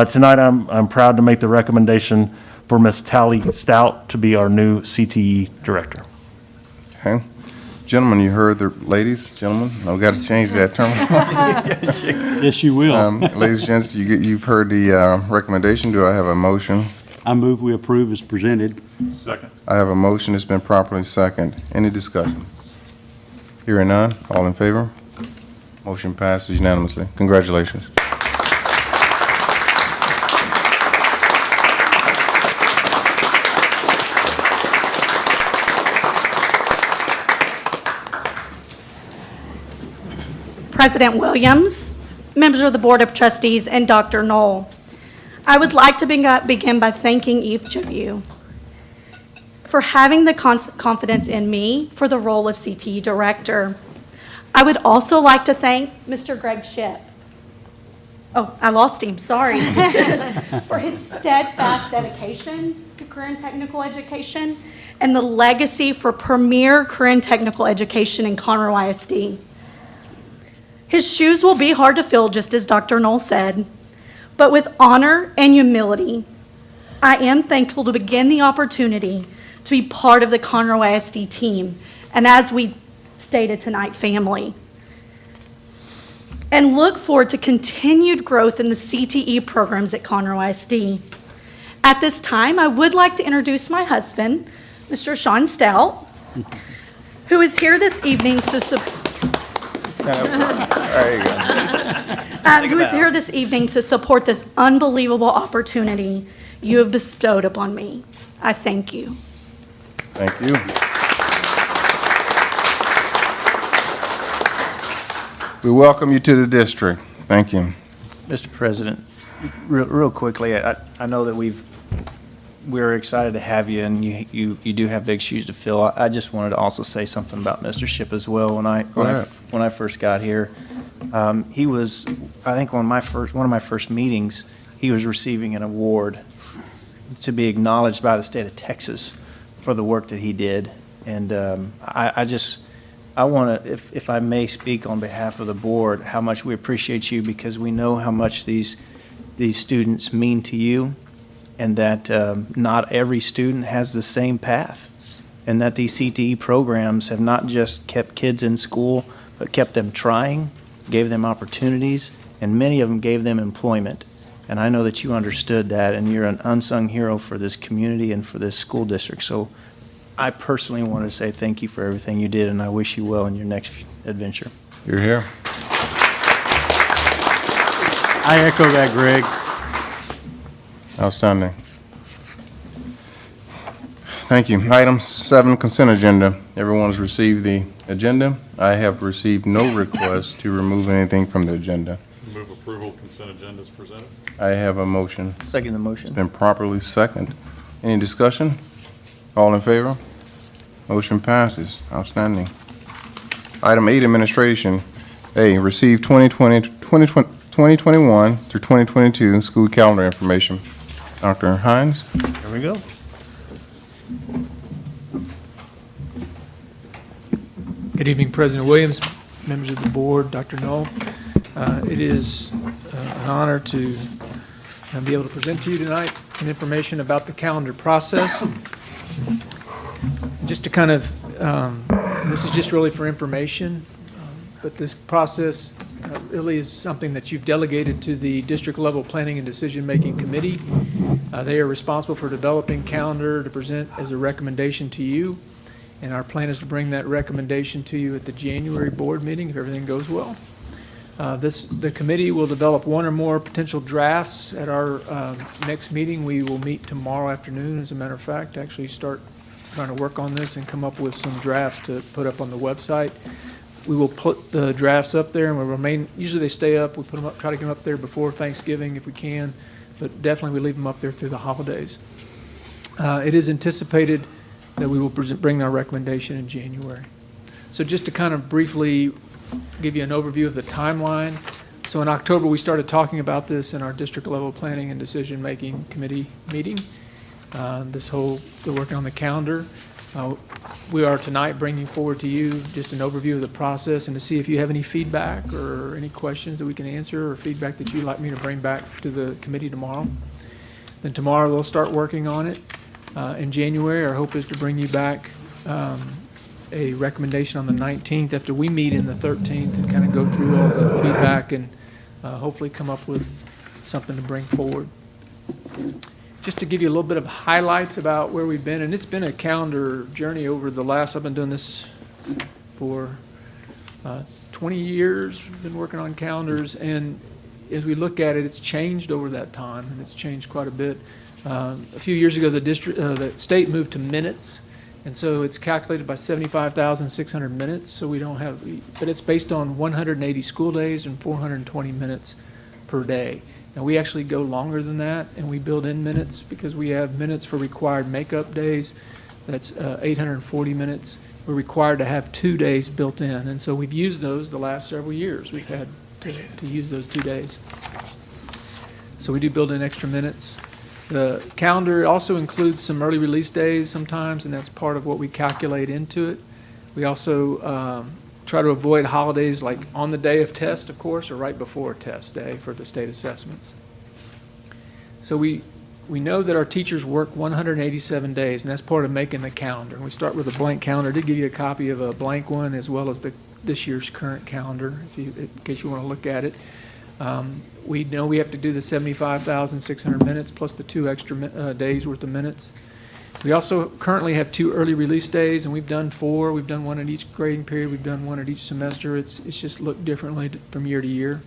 tonight I'm proud to make the recommendation for Ms. Tally Stout to be our new CTE director. Okay. Gentlemen, you heard the ladies, gentlemen, I've got to change that term. Yes, you will. Ladies and gents, you've heard the recommendation. Do I have a motion? I move we approve as presented. Second. I have a motion. It's been properly seconded. Any discussion? Hearing none, all in favor? Motion passes unanimously. Congratulations. President Williams, members of the Board of Trustees, and Dr. Knoll. I would like to begin by thanking each of you for having the confidence in me for the role of CTE Director. I would also like to thank Mr. Greg Shipp. Oh, I lost him, sorry. For his steadfast dedication to career and technical education and the legacy for premier career and technical education in Conroe ISD. His shoes will be hard to fill, just as Dr. Knoll said, but with honor and humility, I am thankful to begin the opportunity to be part of the Conroe ISD team, and as we stated tonight, family. And look forward to continued growth in the CTE programs at Conroe ISD. At this time, I would like to introduce my husband, Mr. Sean Stout, who is here this evening to support. Who is here this evening to support this unbelievable opportunity you have bestowed upon me. I thank you. Thank you. We welcome you to the district. Thank you. Mr. President, real quickly, I know that we're excited to have you, and you do have big shoes to fill. I just wanted to also say something about Mr. Shipp as well. When I first got here, he was, I think, one of my first meetings. He was receiving an award to be acknowledged by the state of Texas for the work that he did, and I want to, if I may speak on behalf of the board, how much we appreciate you, because we know how much these students mean to you, and that not every student has the same path, and that these CTE programs have not just kept kids in school, but kept them trying, gave them opportunities, and many of them gave them employment. And I know that you understood that, and you're an unsung hero for this community and for this school district. So I personally want to say thank you for everything you did, and I wish you well in your next adventure. You're here. I echo that, Greg. Outstanding. Thank you. Item 7, consent agenda. Everyone's received the agenda. I have received no request to remove anything from the agenda. Move approval, consent agenda is presented. I have a motion. Second the motion. It's been properly seconded. Any discussion? All in favor? Motion passes. Outstanding. Item 8, administration. A, receive 2021 through 2022 school calendar information. Dr. Hines? There we go. Good evening, President Williams, members of the board, Dr. Knoll. It is an honor to be able to present to you tonight some information about the calendar process. Just to kind of, this is just really for information, but this process really is something that you've delegated to the district level planning and decision-making committee. They are responsible for developing calendar to present as a recommendation to you, and our plan is to bring that recommendation to you at the January board meeting if everything goes well. The committee will develop one or more potential drafts at our next meeting. We will meet tomorrow afternoon, as a matter of fact, to actually start trying to work on this and come up with some drafts to put up on the website. We will put the drafts up there and will remain, usually they stay up. We put them up, try to get them up there before Thanksgiving if we can, but definitely we leave them up there through the holidays. It is anticipated that we will bring our recommendation in January. So just to kind of briefly give you an overview of the timeline. So in October, we started talking about this in our district level planning and decision-making committee meeting. They're working on the calendar. We are tonight bringing forward to you just an overview of the process and to see if you have any feedback or any questions that we can answer or feedback that you'd like me to bring back to the committee tomorrow. Then tomorrow we'll start working on it. In January, our hope is to bring you back a recommendation on the 19th after we meet in the 13th and kind of go through all the feedback and hopefully come up with something to bring forward. Just to give you a little bit of highlights about where we've been, and it's been a calendar journey over the last, I've been doing this for 20 years, we've been working on calendars, and as we look at it, it's changed over that time, and it's changed quite a bit. A few years ago, the state moved to minutes, and so it's calculated by 75,600 minutes, so we don't have, but it's based on 180 school days and 420 minutes per day. Now, we actually go longer than that, and we build in minutes because we have minutes for required makeup days. That's 840 minutes. We're required to have 2 days built in, and so we've used those the last several years. We've had to use those 2 days. So we do build in extra minutes. The calendar also includes some early release days sometimes, and that's part of what we calculate into it. We also try to avoid holidays like on the day of test, of course, or right before test day for the state assessments. So we know that our teachers work 187 days, and that's part of making the calendar. And we start with a blank calendar. I did give you a copy of a blank one as well as this year's current calendar, in case you want to look at it. We know we have to do the 75,600 minutes plus the 2 extra days worth of minutes. We also currently have 2 early release days, and we've done 4. We've done 1 at each grading period. We've done 1 at each semester. It's just looked differently from year to year.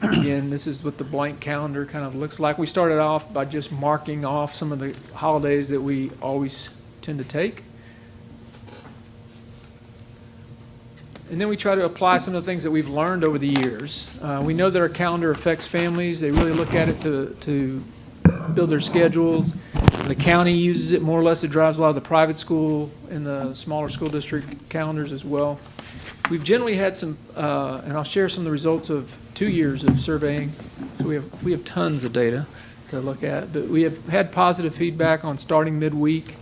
Again, this is what the blank calendar kind of looks like. We started off by just marking off some of the holidays that we always tend to take. And then we try to apply some of the things that we've learned over the years. We know that our calendar affects families. They really look at it to build their schedules. The county uses it more or less. It drives a lot of the private school and the smaller school district calendars as well. We've generally had some, and I'll share some of the results of 2 years of surveying. So we have tons of data to look at. But we have had positive feedback on starting midweek.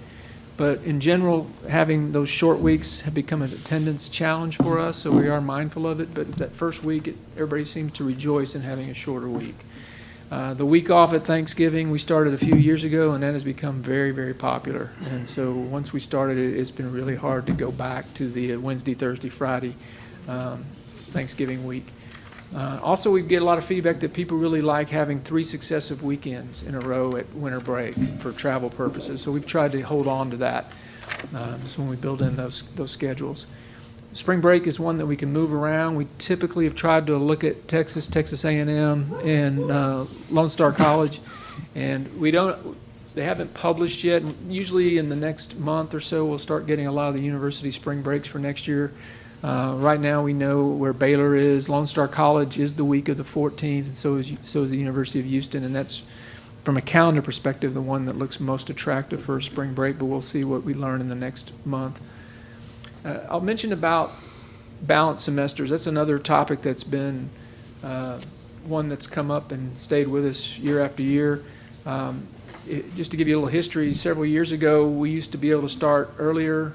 But in general, having those short weeks have become an attendance challenge for us, so we are mindful of it. But that first week, everybody seems to rejoice in having a shorter week. The week off at Thanksgiving, we started a few years ago, and that has become very, very popular. And so once we started it, it's been really hard to go back to the Wednesday, Thursday, Friday Thanksgiving week. Also, we get a lot of feedback that people really like having 3 successive weekends in a row at winter break for travel purposes. So we've tried to hold on to that. So when we build in those schedules. Spring break is one that we can move around. We typically have tried to look at Texas A&M, and Lone Star College, and they haven't published yet. Usually in the next month or so, we'll start getting a lot of the university spring breaks for next year. Right now, we know where Baylor is. Lone Star College is the week of the 14th, and so is the University of Houston, and that's, from a calendar perspective, the one that looks most attractive for a spring break, but we'll see what we learn in the next month. I'll mention about balanced semesters. That's another topic that's been one that's come up and stayed with us year after year. Just to give you a little history, several years ago, we used to be able to start earlier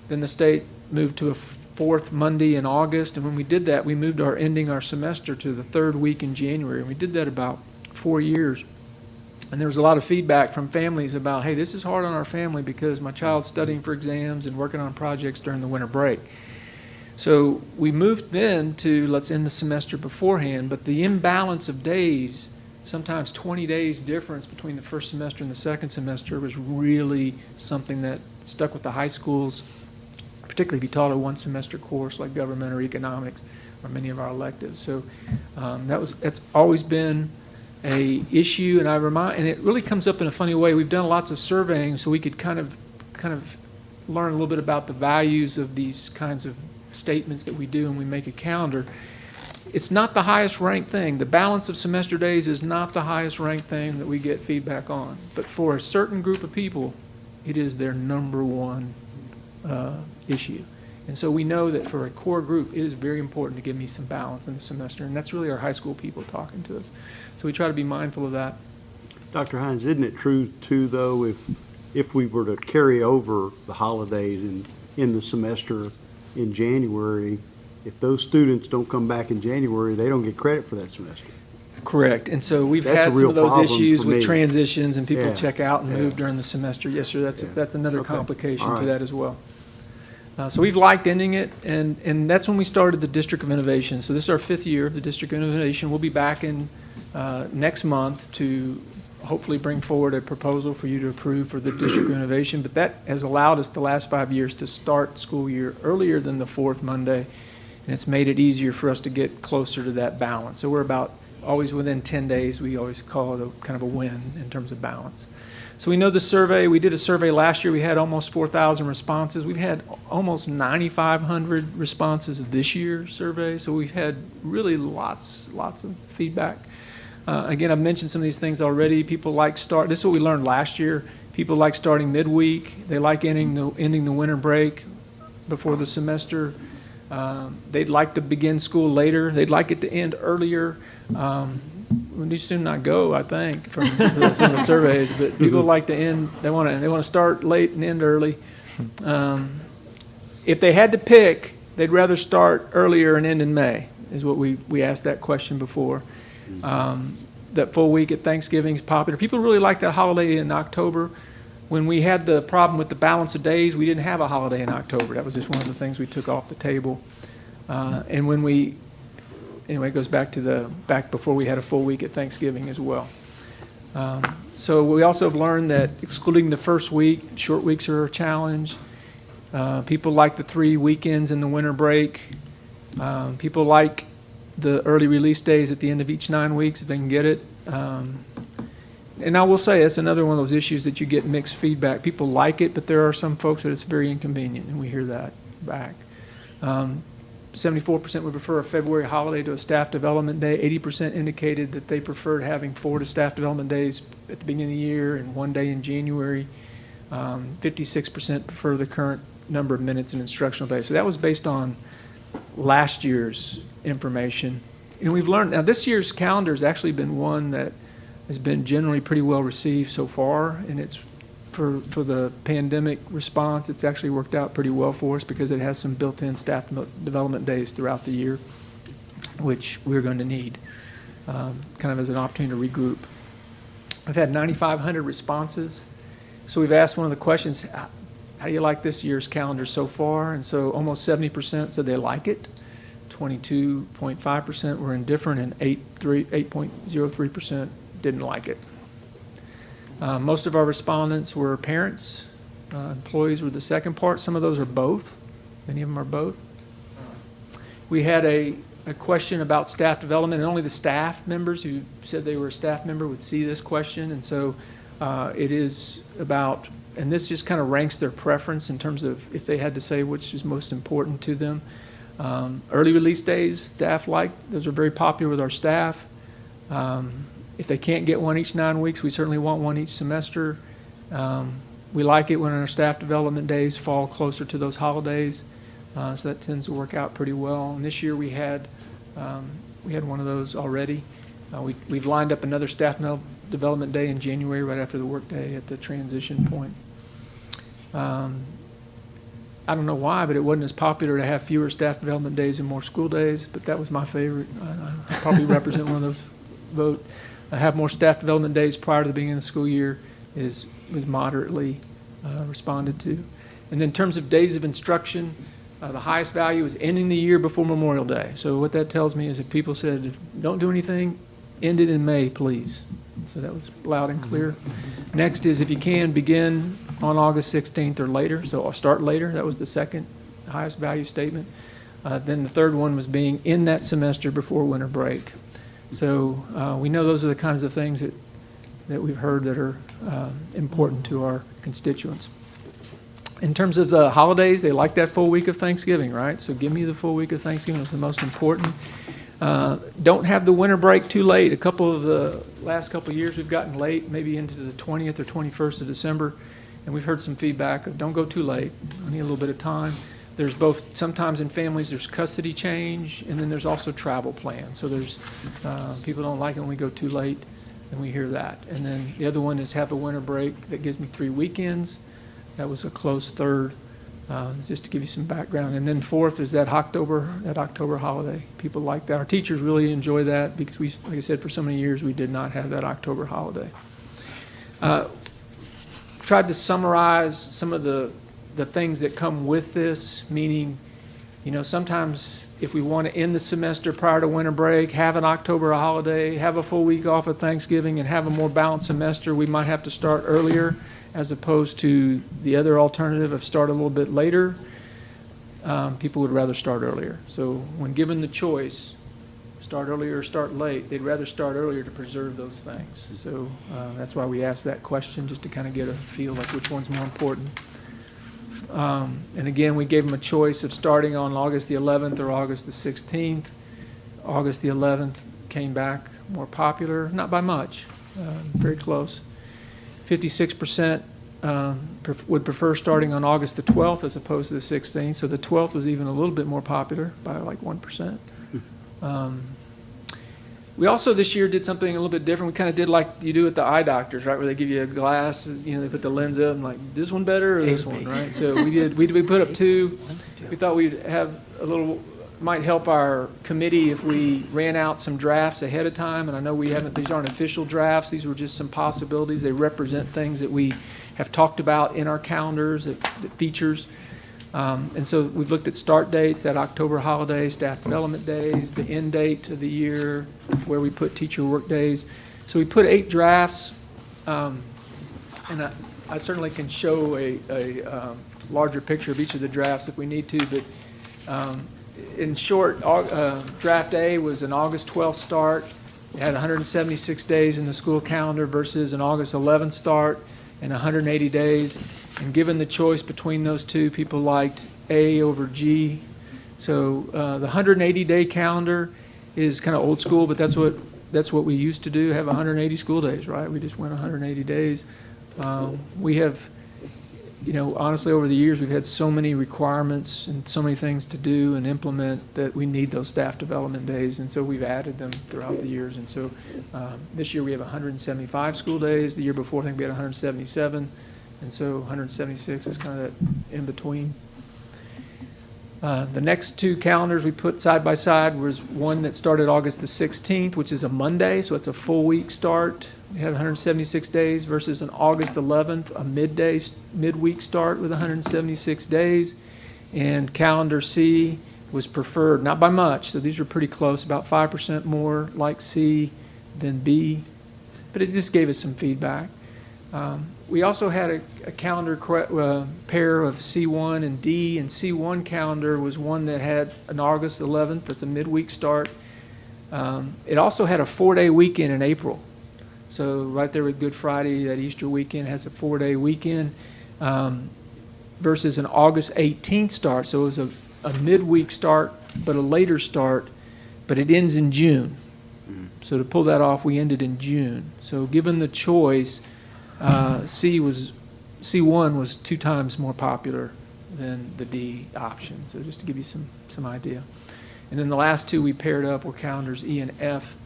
than the state, moved to a 4th Monday in August, and when we did that, we moved ending our semester to the 3rd week in January, and we did that about 4 years. And there was a lot of feedback from families about, hey, this is hard on our family because my child's studying for exams and working on projects during the winter break. So we moved then to let's end the semester beforehand, but the imbalance of days, sometimes 20 days difference between the first semester and the second semester, was really something that stuck with the high schools, particularly if you taught a 1-semester course like government or economics or many of our electives. So that's always been a issue, and it really comes up in a funny way. We've done lots of surveying so we could kind of learn a little bit about the values of these kinds of statements that we do when we make a calendar. It's not the highest ranked thing. The balance of semester days is not the highest ranked thing that we get feedback on. But for a certain group of people, it is their number one issue. And so we know that for a core group, it is very important to give me some balance in the semester. And that's really our high school people talking to us. So we try to be mindful of that. Dr. Hines, isn't it true, too, though, if we were to carry over the holidays in the semester in January, if those students don't come back in January, they don't get credit for that semester? Correct. And so we've had some of those issues with transitions and people check out and move during the semester. Yes, sir, that's another complication to that as well. So we've liked ending it, and that's when we started the District of Innovation. So this is our 5th year of the District of Innovation. We'll be back in next month to hopefully bring forward a proposal for you to approve for the District of Innovation. But that has allowed us the last 5 years to start school year earlier than the 4th Monday and it's made it easier for us to get closer to that balance. So we're about always within 10 days. We always call it kind of a win in terms of balance. So we know the survey, we did a survey last year, we had almost 4,000 responses. We've had almost 9,500 responses of this year's survey, so we've had really lots of feedback. Again, I've mentioned some of these things already. People like this is what we learned last year. People like starting midweek. They like ending the winter break before the semester. They'd like to begin school later. They'd like it to end earlier. We need soon not go, I think, from some of the surveys. But people like to end. They want to start late and end early. If they had to pick, they'd rather start earlier and end in May. Is what we asked that question before. That full week at Thanksgiving is popular. People really like that holiday in October. When we had the problem with the balance of days, we didn't have a holiday in October. That was just one of the things we took off the table. And when anyway, it goes back to back before we had a full week at Thanksgiving as well. So we also have learned that excluding the first week, short weeks are a challenge. People like the 3 weekends in the winter break. People like the early release days at the end of each 9 weeks if they can get it. And I will say it's another one of those issues that you get mixed feedback. People like it, but there are some folks that it's very inconvenient, and we hear that back. 74% would prefer a February holiday to a staff development day. 80% indicated that they preferred having 4 staff development days at the beginning of the year and 1 day in January. 56% prefer the current number of minutes in instructional days. So that was based on last year's information. And we've learned, now this year's calendar has actually been one that has been generally pretty well received so far, and it's for the pandemic response, it's actually worked out pretty well for us because it has some built-in staff development days throughout the year, which we're going to need kind of as an opportunity to regroup. I've had 9,500 responses. So we've asked one of the questions, how do you like this year's calendar so far? And so almost 70% said they like it. 22.5% were indifferent, and 8.03% didn't like it. Most of our respondents were parents. Employees were the second part. Some of those are both. Many of them are both. We had a question about staff development, and only the staff members who said they were a staff member would see this question. And so it is about, and this just kind of ranks their preference in terms of if they had to say which is most important to them. Early release days, staff like, those are very popular with our staff. If they can't get one each 9 weeks, we certainly want one each semester. We like it when our staff development days fall closer to those holidays, so that tends to work out pretty well. And this year we had one of those already. We've lined up another staff development day in January, right after the work day at the transition point. I don't know why, but it wasn't as popular to have fewer staff development days and more school days, but that was my favorite. I probably represent one of those vote. Have more staff development days prior to the beginning of the school year was moderately responded to. And then in terms of days of instruction, the highest value is ending the year before Memorial Day. So what that tells me is if people said, don't do anything, end it in May, please. So that was loud and clear. Next is if you can, begin on August 16th or later. So I'll start later. That was the second highest value statement. Then the third one was being in that semester before winter break. So we know those are the kinds of things that we've heard that are important to our constituents. In terms of the holidays, they like that full week of Thanksgiving, right? So give me the full week of Thanksgiving. It's the most important. Don't have the winter break too late. A couple of the last couple of years we've gotten late, maybe into the 20th or 21st of December, and we've heard some feedback of don't go too late. I need a little bit of time. There's both, sometimes in families, there's custody change, and then there's also travel plans. So there's, people don't like it when we go too late, and we hear that. And then the other one is have a winter break that gives me 3 weekends. That was a close third, just to give you some background. And then fourth is that October holiday. People like that. Our teachers really enjoy that because we, like I said, for so many years we did not have that October holiday. Tried to summarize some of the things that come with this, meaning, you know, sometimes if we want to end the semester prior to winter break, have an October holiday, have a full week off of Thanksgiving, and have a more balanced semester, we might have to start earlier as opposed to the other alternative of start a little bit later. people would rather start earlier. So when given the choice, start earlier or start late, they'd rather start earlier to preserve those things. So that's why we asked that question, just to kind of get a feel like which one's more important. And again, we gave them a choice of starting on August the 11th or August the 16th. August the 11th came back more popular, not by much, very close. 56% would prefer starting on August the 12th as opposed to the 16th. So the 12th was even a little bit more popular by like 1%. We also this year did something a little bit different. We kind of did like you do with the eye doctors, right? Where they give you a glasses, you know, they put the lens up and like, this one better or this one, right? So we put up two. We thought we'd have a little, might help our committee if we ran out some drafts ahead of time. And I know we haven't, these aren't official drafts. These were just some possibilities. They represent things that we have talked about in our calendars, that features. And so we've looked at start dates, that October holiday, staff development days, the end date of the year, where we put teacher work days. So we put 8 drafts, and I certainly can show a larger picture of each of the drafts if we need to, but in short, draft A was an August 12th start. It had 176 days in the school calendar versus an August 11th start and 180 days. And given the choice between those two, people liked A over G. So the 180-day calendar is kind of old school, but that's what we used to do, have 180 school days, right? We just went 180 days. We have, you know, honestly, over the years, we've had so many requirements and so many things to do and implement that we need those staff development days, and so we've added them throughout the years. And so this year we have 175 school days. The year before, I think we had 177. And so 176 is kind of that in between. The next 2 calendars we put side by side was one that started August the 16th, which is a Monday, so it's a full week start. We had 176 days versus an August 11th, a midweek start with 176 days. And calendar C was preferred, not by much, so these are pretty close, about 5% more like C than B, but it just gave us some feedback. We also had a calendar pair of C1 and D, and C1 calendar was one that had an August 11th, that's a midweek start. It also had a 4-day weekend in April. So right there with Good Friday, that Easter weekend has a 4-day weekend versus an August 18th start. So it was a midweek start, but a later start, but it ends in June. So to pull that off, we ended in June. So given the choice, C1 was 2 times more popular than the D option. So just to give you some idea. And then the last 2 we paired up were calendars E and F.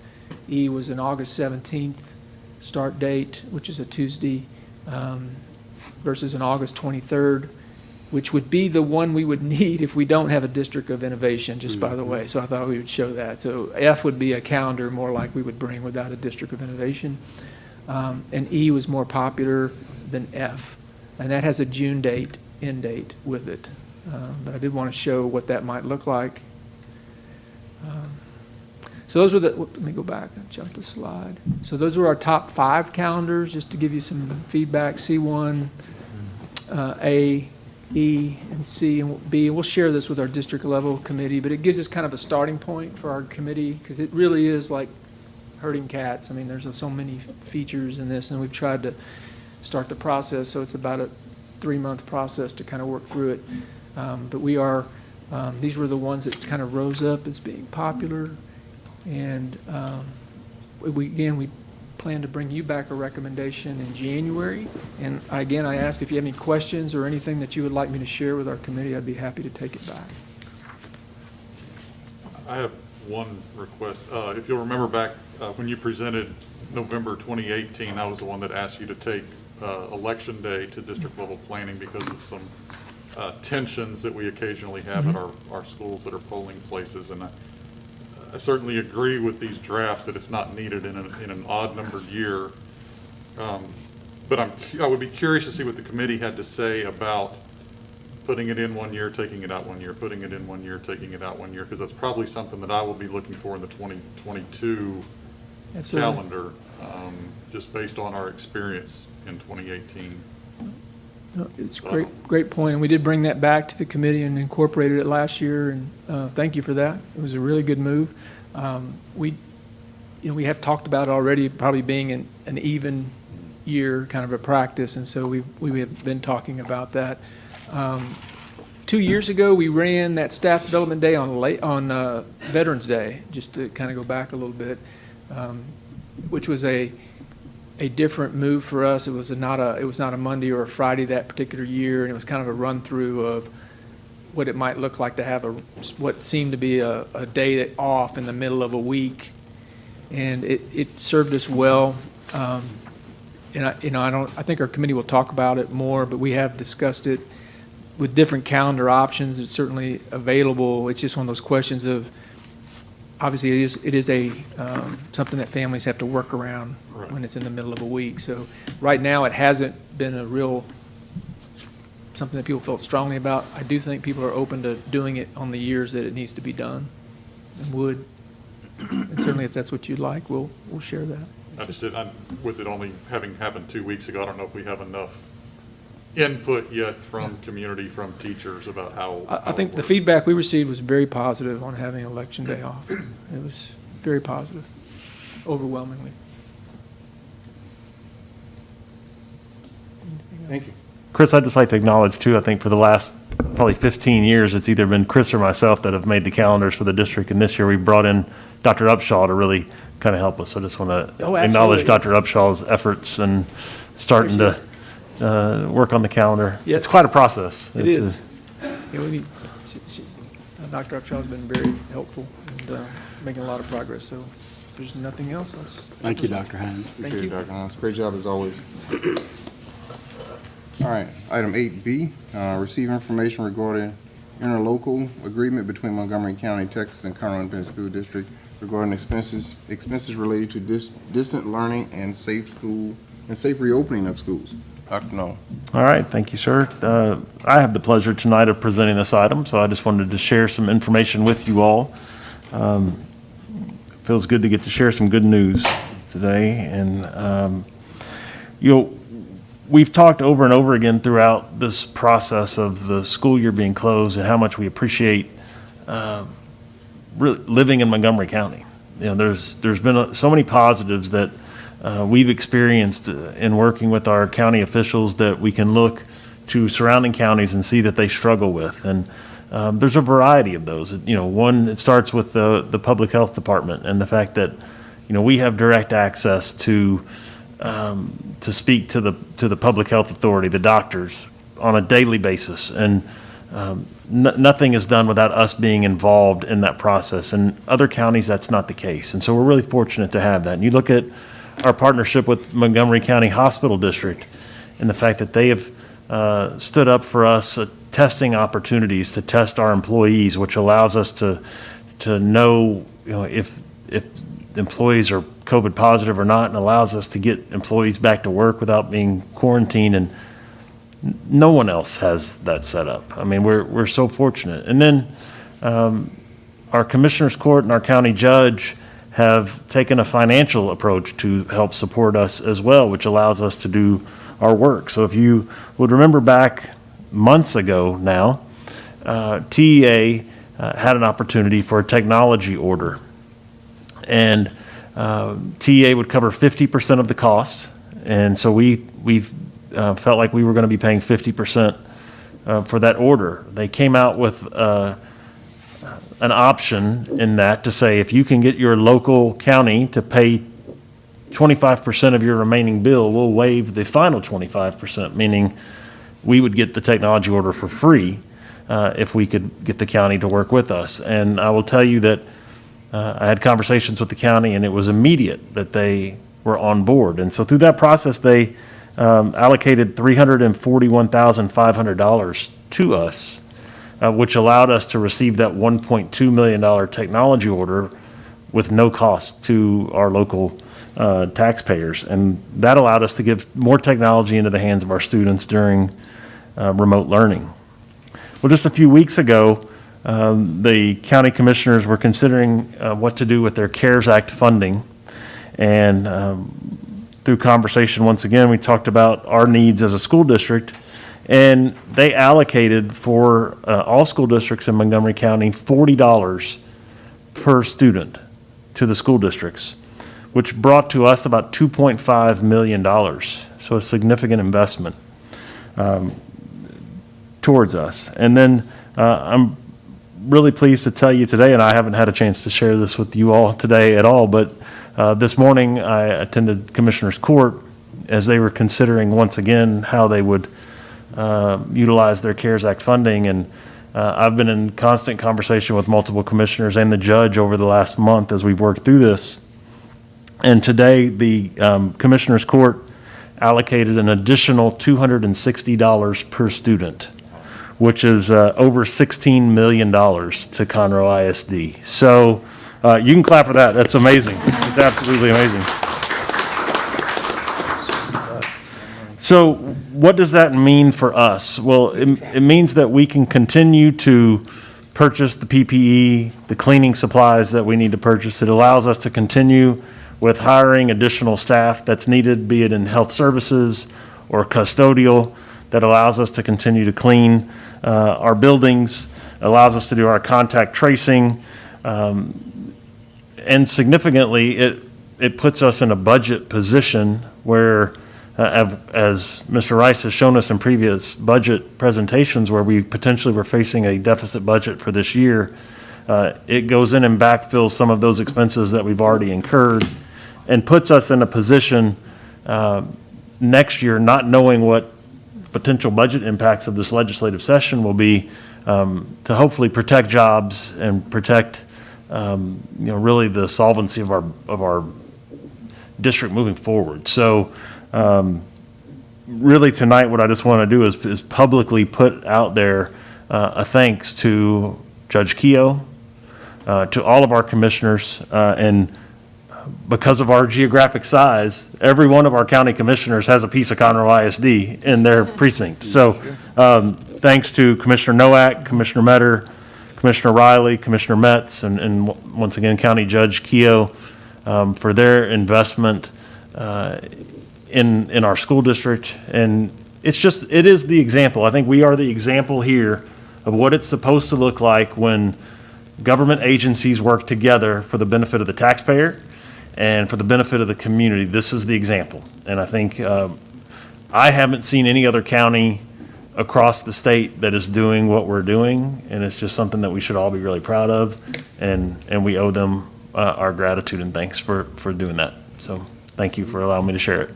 E was an August 17th start date, which is a Tuesday, versus an August 23rd, which would be the one we would need if we don't have a District of Innovation, just by the way. So I thought we would show that. So F would be a calendar more like we would bring without a District of Innovation. And E was more popular than F. And that has a June date, end date with it. But I did want to show what that might look like. So those were let me go back and jump the slide. So those were our top 5 calendars, just to give you some feedback. C1, A, E, and C, and B. And we'll share this with our district level committee, but it gives us kind of a starting point for our committee, because it really is like herding cats. I mean, there's so many features in this, and we've tried to start the process, so it's about a 3-month process to kind of work through it. But we are, these were the ones that kind of rose up as being popular. And we plan to bring you back a recommendation in January. And again, I ask if you have any questions or anything that you would like me to share with our committee, I'd be happy to take it back. I have one request. If you'll remember back when you presented November 2018, I was the one that asked you to take Election Day to district level planning because of some tensions that we occasionally have at our schools that are polling places. And I certainly agree with these drafts that it's not needed in an odd-numbered year. But I would be curious to see what the committee had to say about putting it in one year, taking it out one year, putting it in one year, taking it out one year, because that's probably something that I will be looking for in the 2022 calendar, just based on our experience in 2018. It's a great point, and we did bring that back to the committee and incorporated it last year, and thank you for that. It was a really good move. We have talked about it already probably being an even year kind of a practice, and so we have been talking about that. 2 years ago, we ran that staff development day on Veterans Day, just to kind of go back a little bit, which was a different move for us. It was not a Monday or a Friday that particular year, and it was kind of a run through of what it might look like to have what seemed to be a day off in the middle of a week, and it served us well. And I think our committee will talk about it more, but we have discussed it with different calendar options. It's certainly available. It's just one of those questions of, obviously, it is something that families have to work around when it's in the middle of a week. So right now, it hasn't been something that people felt strongly about. I do think people are open to doing it on the years that it needs to be done, and would. And certainly, if that's what you'd like, we'll share that. With it only having happened 2 weeks ago, I don't know if we have enough input yet from community, from teachers about how. I think the feedback we received was very positive on having Election Day off. It was very positive, overwhelmingly. Thank you. Chris, I'd just like to acknowledge too, I think for the last probably 15 years, it's either been Chris or myself that have made the calendars for the district. And this year we brought in Dr. Upshaw to really kind of help us. So I just want to acknowledge Dr. Upshaw's efforts and starting to work on the calendar. Yes. It's quite a process. It is. Dr. Upshaw's been very helpful and making a lot of progress. So if there's nothing else, Thank you, Dr. Hines. Appreciate it, Dr. Hines. Great job as always. All right, item 8B, receive information regarding interlocal agreement between Montgomery County, Texas and Conroe Independent School District regarding expenses related to distant learning and safe reopening of schools. Dr. Noel. All right, thank you, sir. I have the pleasure tonight of presenting this item, so I just wanted to share some information with you all. Feels good to get to share some good news today, and we've talked over and over again throughout this process of the school year being closed and how much we appreciate really living in Montgomery County. There's been so many positives that we've experienced in working with our county officials that we can look to surrounding counties and see that they struggle with. And there's a variety of those. One, it starts with the public health department and the fact that we have direct access to speak to the public health authority, the doctors, on a daily basis, and nothing is done without us being involved in that process. In other counties, that's not the case, and so we're really fortunate to have that. And you look at our partnership with Montgomery County Hospital District and the fact that they have stood up for us testing opportunities to test our employees, which allows us to know if employees are COVID positive or not, and allows us to get employees back to work without being quarantined, and no one else has that set up. I mean, we're so fortunate. And then our Commissioners Court and our county judge have taken a financial approach to help support us as well, which allows us to do our work. So if you would remember back months ago now, TEA had an opportunity for a technology order, and TEA would cover 50% of the cost, and so we felt like we were going to be paying 50% for that order. They came out with an option in that to say if you can get your local county to pay 25% of your remaining bill, we'll waive the final 25%, meaning we would get the technology order for free if we could get the county to work with us. And I will tell you that I had conversations with the county, and it was immediate that they were on board. And so through that process, they allocated $341,500 to us, which allowed us to receive that $1.2 million technology order with no cost to our local taxpayers. And that allowed us to give more technology into the hands of our students during remote learning. Well, just a few weeks ago, the county commissioners were considering what to do with their CARES Act funding. And through conversation, once again, we talked about our needs as a school district And they allocated for all school districts in Montgomery County $40 per student to the school districts, which brought to us about $2.5 million. So a significant investment towards us. And then I'm really pleased to tell you today, and I haven't had a chance to share this with you all today at all, but this morning I attended Commissioner's Court as they were considering once again how they would utilize their CARES Act funding. And I've been in constant conversation with multiple commissioners and the judge over the last month as we've worked through this. And today the Commissioner's Court allocated an additional $260 per student, which is over $16 million to Conroe ISD. So you can clap for that. That's amazing. It's absolutely amazing. So what does that mean for us? Well, it means that we can continue to purchase the PPE, the cleaning supplies that we need to purchase. It allows us to continue with hiring additional staff that's needed, be it in health services or custodial, that allows us to continue to clean our buildings, allows us to do our contact tracing, and significantly, it puts us in a budget position where, as Mr. Rice has shown us in previous budget presentations where we potentially were facing a deficit budget for this year, it goes in and backfills some of those expenses that we've already incurred and puts us in a position next year, not knowing what potential budget impacts of this legislative session will be, to hopefully protect jobs and protect really the solvency of our district moving forward. So really tonight what I just want to do is publicly put out there a thanks to Judge Keough, to all of our commissioners, and because of our geographic size, every one of our county commissioners has a piece of Conroe ISD in their precinct. So thanks to Commissioner Nowak, Commissioner Metter, Commissioner Riley, Commissioner Metz, and once again, County Judge Keough for their investment in our school district. And it is the example. I think we are the example here of what it's supposed to look like when government agencies work together for the benefit of the taxpayer and for the benefit of the community. This is the example. And I think I haven't seen any other county across the state that is doing what we're doing, and it's just something that we should all be really proud of, and we owe them our gratitude and thanks for doing that. So thank you for allowing me to share it.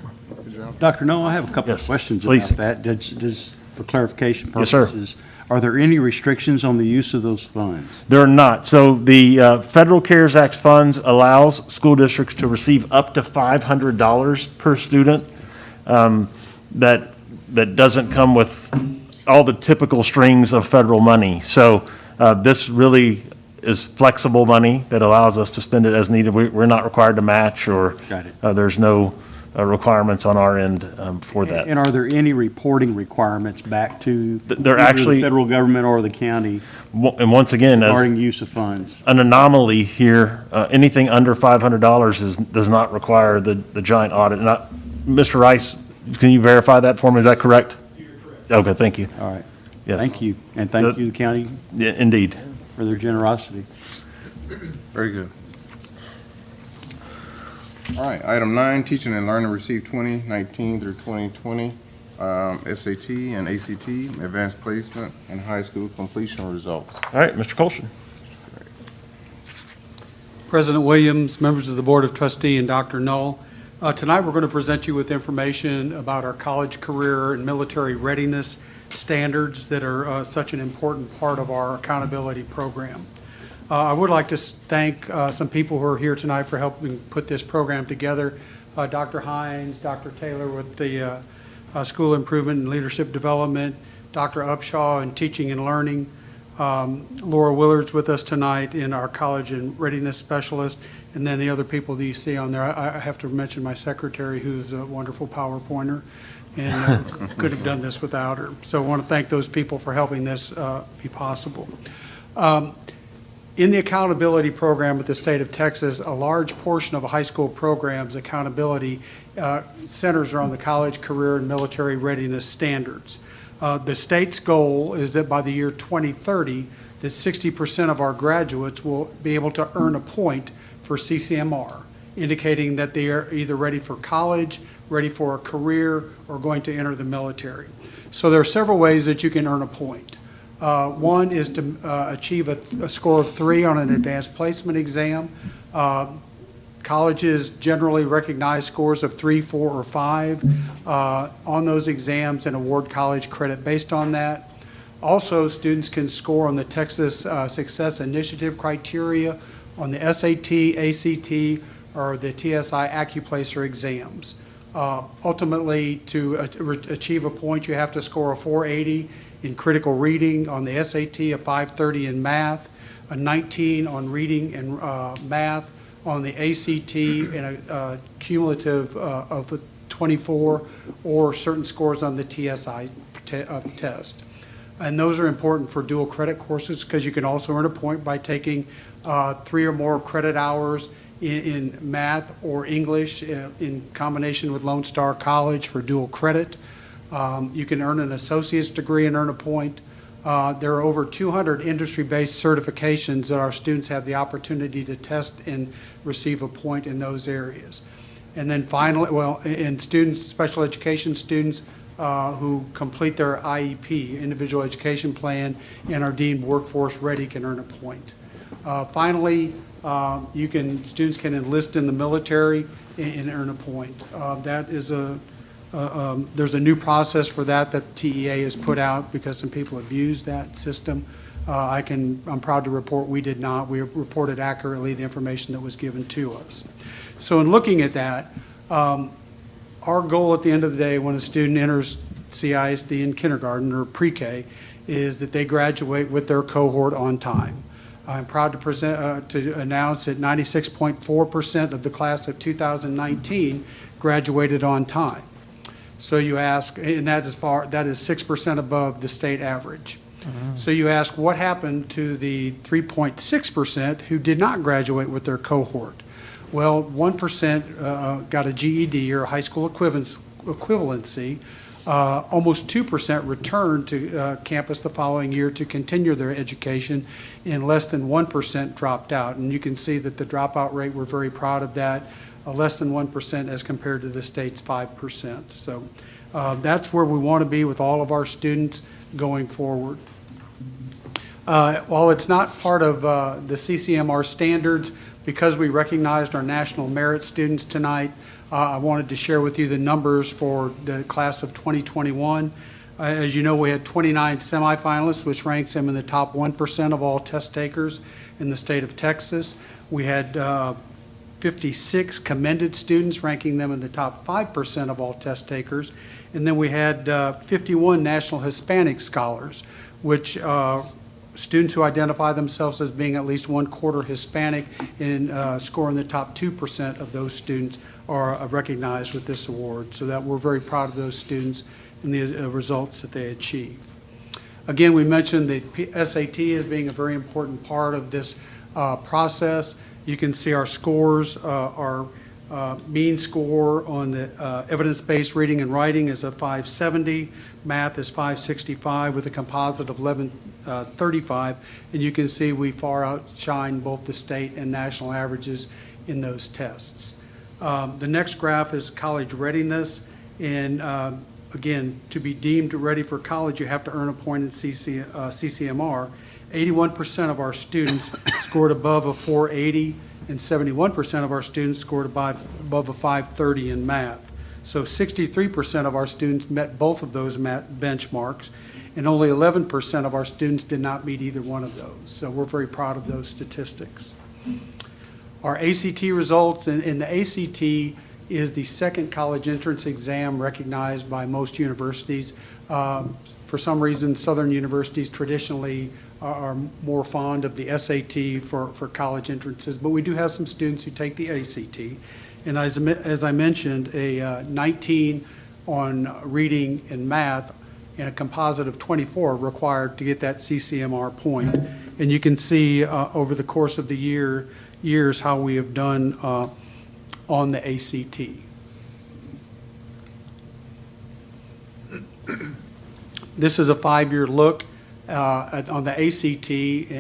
Dr. Noel, I have a couple of Yes, questions please. about that. Just for clarification Yes, sir. purposes, are there any restrictions on the use of those funds? They're not. So the Federal CARES Act funds allows school districts to receive up to $500 per student. That doesn't come with all the typical strings of federal money. So this really is flexible money that allows us to spend it as needed. We're not required to match, or Got it. There's no requirements on our end for that. And are there any reporting requirements back to They're either actually- the federal government or the county And once again, as regarding use of funds? an anomaly here, anything under $500 does not require the giant audit. Mr. Rice, can you verify that for me? Is that correct? You're correct. Okay, thank you. All right. Yes. Thank you. And thank you, the county, Yeah, indeed. for their generosity. Very good. All right, item 9, teaching and learning received 2019 through 2020 SAT and ACT, advanced placement, and high school completion results. All right, Mr. Colson. President Williams, members of the Board of Trustees, and Dr. Knoll. Tonight, we're going to present you with information about our college career and military readiness standards that are such an important part of our accountability program. I would like to thank some people who are here tonight for helping put this program together. Dr. Hines, Dr. Taylor with the School Improvement and Leadership Development, Dr. Upshaw in Teaching and Learning, Laura Willard's with us tonight in our College and Readiness Specialist, and then the other people that you see on there. I have to mention my secretary, who's a wonderful PowerPointer, and couldn't have done this without her. So I want to thank those people for helping this be possible. In the accountability program with the state of Texas, a large portion of a high school program's accountability centers around the college, career, and military readiness standards. The state's goal is that by the year 2030, that 60% of our graduates will be able to earn a point for CCMR, indicating that they are either ready for college, ready for a career, or going to enter the military. So there are several ways that you can earn a point. One is to achieve a score of 3 on an advanced placement exam. Colleges generally recognize scores of 3, 4, or 5 on those exams and award college credit based on that. Also, students can score on the Texas Success Initiative criteria on the SAT, ACT, or the TSI Accuplacer exams. Ultimately, to achieve a point, you have to score a 480 in critical reading, on the SAT a 530 in math, a 19 on reading and math, on the ACT, and a cumulative of 24, or certain scores on the TSI test. And those are important for dual credit courses because you can also earn a point by taking 3 or more credit hours in math or English in combination with Lone Star College for dual credit. You can earn an associate's degree and earn a point. There are over 200 industry-based certifications that our students have the opportunity to test and receive a point in those areas. And then finally, well, and students, special education students who complete their IEP, individual education plan, and are deemed workforce ready can earn a point. Finally, students can enlist in the military and earn a point. That is there's a new process for that TEA has put out because some people abuse that system. I'm proud to report we did not. We reported accurately the information that was given to us. So in looking at that, our goal at the end of the day when a student enters CISD in kindergarten or pre-K is that they graduate with their cohort on time. I'm proud to announce that 96.4% of the class of 2019 graduated on time. So you ask, and that is 6% above the state average. So you ask, what happened to the 3.6% who did not graduate with their cohort? Well, 1% got a GED or a high school equivalency. Almost 2% returned to campus the following year to continue their education, and less than 1% dropped out. And you can see that the dropout rate, we're very proud of that, less than 1% as compared to the state's 5%. So that's where we want to be with all of our students going forward. While it's not part of the CCMR standards, because we recognized our national merit students tonight, I wanted to share with you the numbers for the class of 2021. As you know, we had 29 semifinalists, which ranks them in the top 1% of all test takers in the state of Texas. We had 56 commended students, ranking them in the top 5% of all test takers. And then we had 51 National Hispanic Scholars, which students who identify themselves as being at least 1/4 Hispanic and score in the top 2% of those students are recognized with this award. So that we're very proud of those students and the results that they achieve. Again, we mentioned the SAT as being a very important part of this process. You can see our scores, our mean score on the evidence-based reading and writing is a 570, math is 565 with a composite of 1135, and you can see we far outshine both the state and national averages in those tests. The next graph is college readiness, and again, to be deemed ready for college, you have to earn a point in CCMR. 81% of our students scored above a 480, and 71% of our students scored above a 530 in math. So 63% of our students met both of those benchmarks, and only 11% of our students did not meet either one of those. So we're very proud of those statistics. Our ACT results, and the ACT is the second college entrance exam recognized by most universities. For some reason, Southern universities traditionally are more fond of the SAT for college entrances, but we do have some students who take the ACT. And as I mentioned, a 19 on reading and math and a composite of 24 required to get that CCMR point. And you can see over the course of the years how we have done on the ACT. This is a 5-year look on the ACT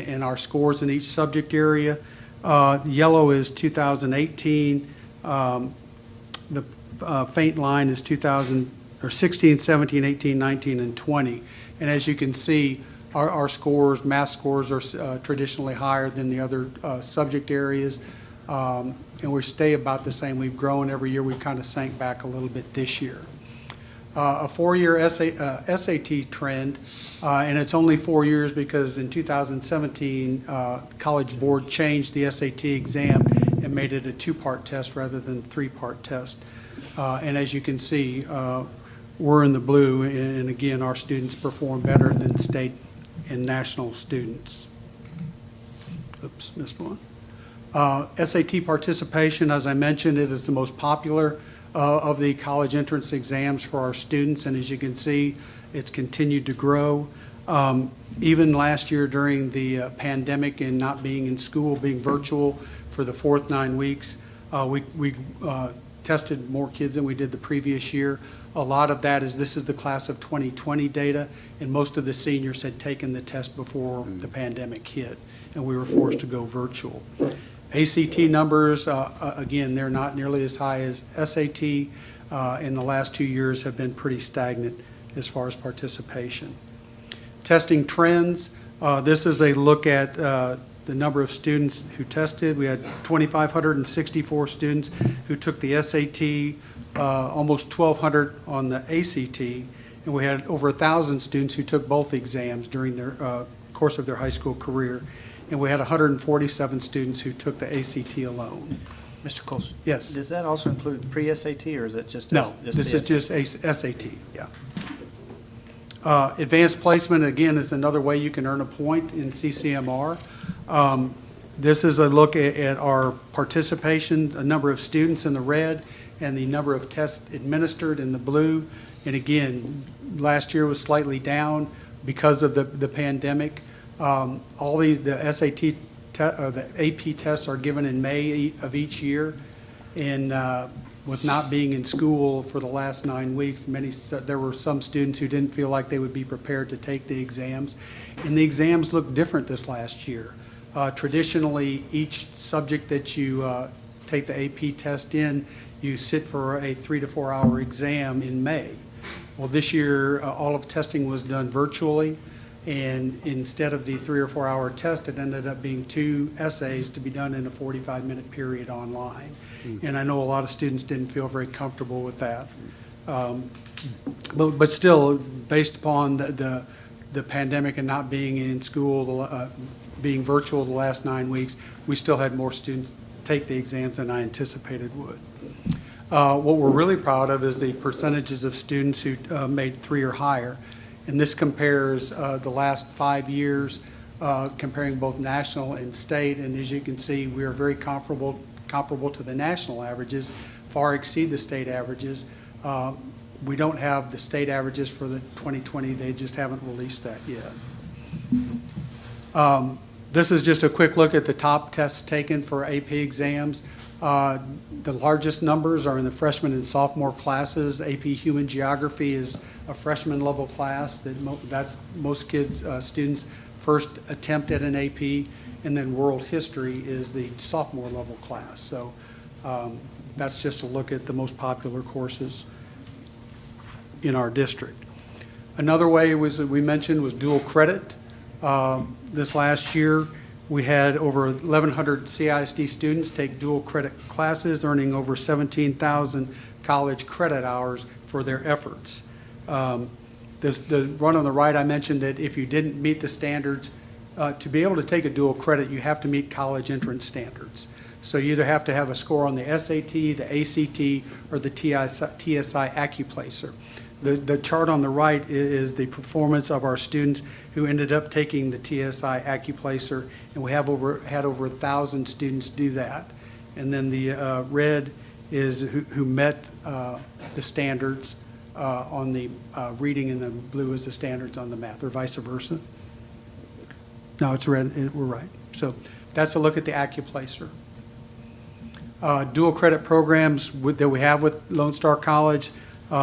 and our scores in each subject area. Yellow is 2018. The faint line is 16, 17, 18, 19, and 20. And as you can see, our scores, math scores, are traditionally higher than the other subject areas. And we stay about the same. We've grown every year. We've kind of sank back a little bit this year. A 4-year SAT trend, and it's only 4 years because in 2017, College Board changed the SAT exam and made it a 2-part test rather than a 3-part test. And as you can see, we're in the blue, and again, our students perform better than state and national students. Oops, missed one. SAT participation, as I mentioned, it is the most popular of the college entrance exams for our students, and as you can see, it's continued to grow. Even last year during the pandemic and not being in school, being virtual for the fourth 9 weeks, we tested more kids than we did the previous year. A lot of that is this is the class of 2020 data, and most of the seniors had taken the test before the pandemic hit, and we were forced to go virtual. ACT numbers, again, they're not nearly as high as SAT. In the last 2 years have been pretty stagnant as far as participation. Testing trends, this is a look at the number of students who tested. We had 2,564 students who took the SAT, almost 1,200 on the ACT, and we had over 1,000 students who took both exams during their course of their high school career. And we had 147 students who took the ACT alone. Mr. Colson? Yes. Does that also include pre-SAT, or is it just? No, this is just SAT, yeah. Advanced placement, again, is another way you can earn a point in CCMR. This is a look at our participation, a number of students in the red, and the number of tests administered in the blue. And again, last year was slightly down because of the pandemic. All the SAT, the AP tests are given in May of each year, and with not being in school for the last 9 weeks, there were some students who didn't feel like they would be prepared to take the exams, and the exams looked different this last year. Traditionally, each subject that you take the AP test in, you sit for a 3 to 4 hour exam in May. Well, this year, all of testing was done virtually. And instead of the 3 or 4 hour test, it ended up being 2 essays to be done in a 45-minute period online. And I know a lot of students didn't feel very comfortable with that. But still, based upon the pandemic and not being in school, being virtual the last 9 weeks, we still had more students take the exams than I anticipated would. What we're really proud of is the percentages of students who made 3 or higher. And this compares the last 5 years, comparing both national and state. And as you can see, we are very comparable to the national averages, far exceed the state averages. We don't have the state averages for the 2020. They just haven't released that yet. This is just a quick look at the top tests taken for AP exams. The largest numbers are in the freshman and sophomore classes. AP Human Geography is a freshman level class. That's most kids, students' first attempt at an AP, and then World History is the sophomore level class. So that's just a look at the most popular courses in our district. Another way we mentioned was dual credit. This last year, we had over 1,100 CISD students take dual credit classes, earning over 17,000 college credit hours for their efforts. The one on the right, I mentioned that if you didn't meet the standards, to be able to take a dual credit, you have to meet college entrance standards. So you either have to have a score on the SAT, the ACT, or the TSI Accuplacer. The chart on the right is the performance of our students who ended up taking the TSI Accuplacer, and we have had over 1,000 students do that. And then the red is who met the standards on the reading, and the blue is the standards on the math, or vice versa. No, it's red, we're right. So that's a look at the Accuplacer. Dual credit programs that we have with Lone Star College.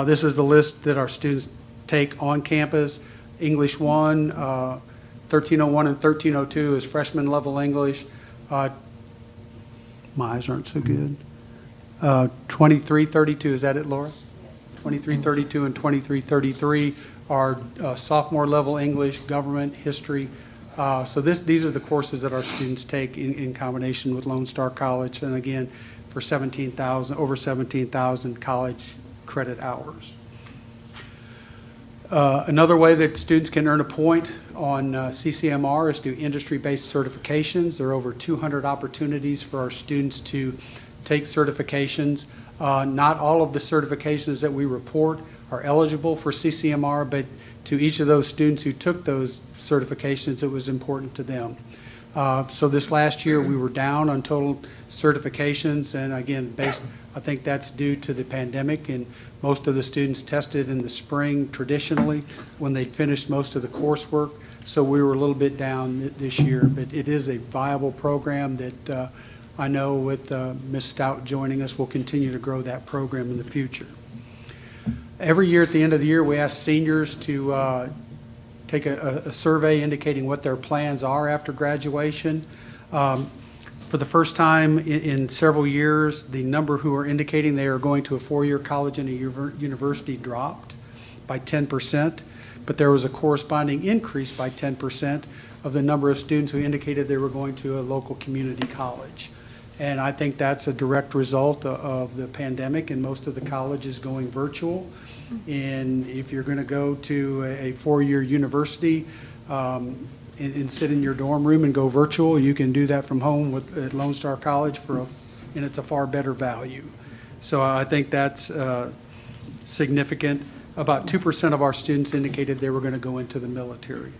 This is the list that our students take on campus. English 1, 1301 and 1302 is freshman level English. My eyes aren't so good. 2332, is that it, Laura? 2332 and 2333 are sophomore level English, government, history. So these are the courses that our students take in combination with Lone Star College, and again, for over 17,000 college credit hours. Another way that students can earn a point on CCMR is through industry-based certifications. There are over 200 opportunities for our students to take certifications. Not all of the certifications that we report are eligible for CCMR, but to each of those students who took those certifications, it was important to them. So this last year, we were down on total certifications, and again, I think that's due to the pandemic, and most of the students tested in the spring traditionally when they finished most of the coursework, so we were a little bit down this year, but it is a viable program that I know with Ms. Stout joining us, we'll continue to grow that program in the future. Every year at the end of the year, we ask seniors to take a survey indicating what their plans are after graduation. For the first time in several years, the number who are indicating they are going to a four-year college and a university dropped by 10%, but there was a corresponding increase by 10% of the number of students who indicated they were going to a local community college. And I think that's a direct result of the pandemic, and most of the colleges going virtual. And if you're going to go to a four-year university and sit in your dorm room and go virtual, you can do that from home at Lone Star College and it's a far better value. So I think that's significant. About 2% of our students indicated they were going to go into the military.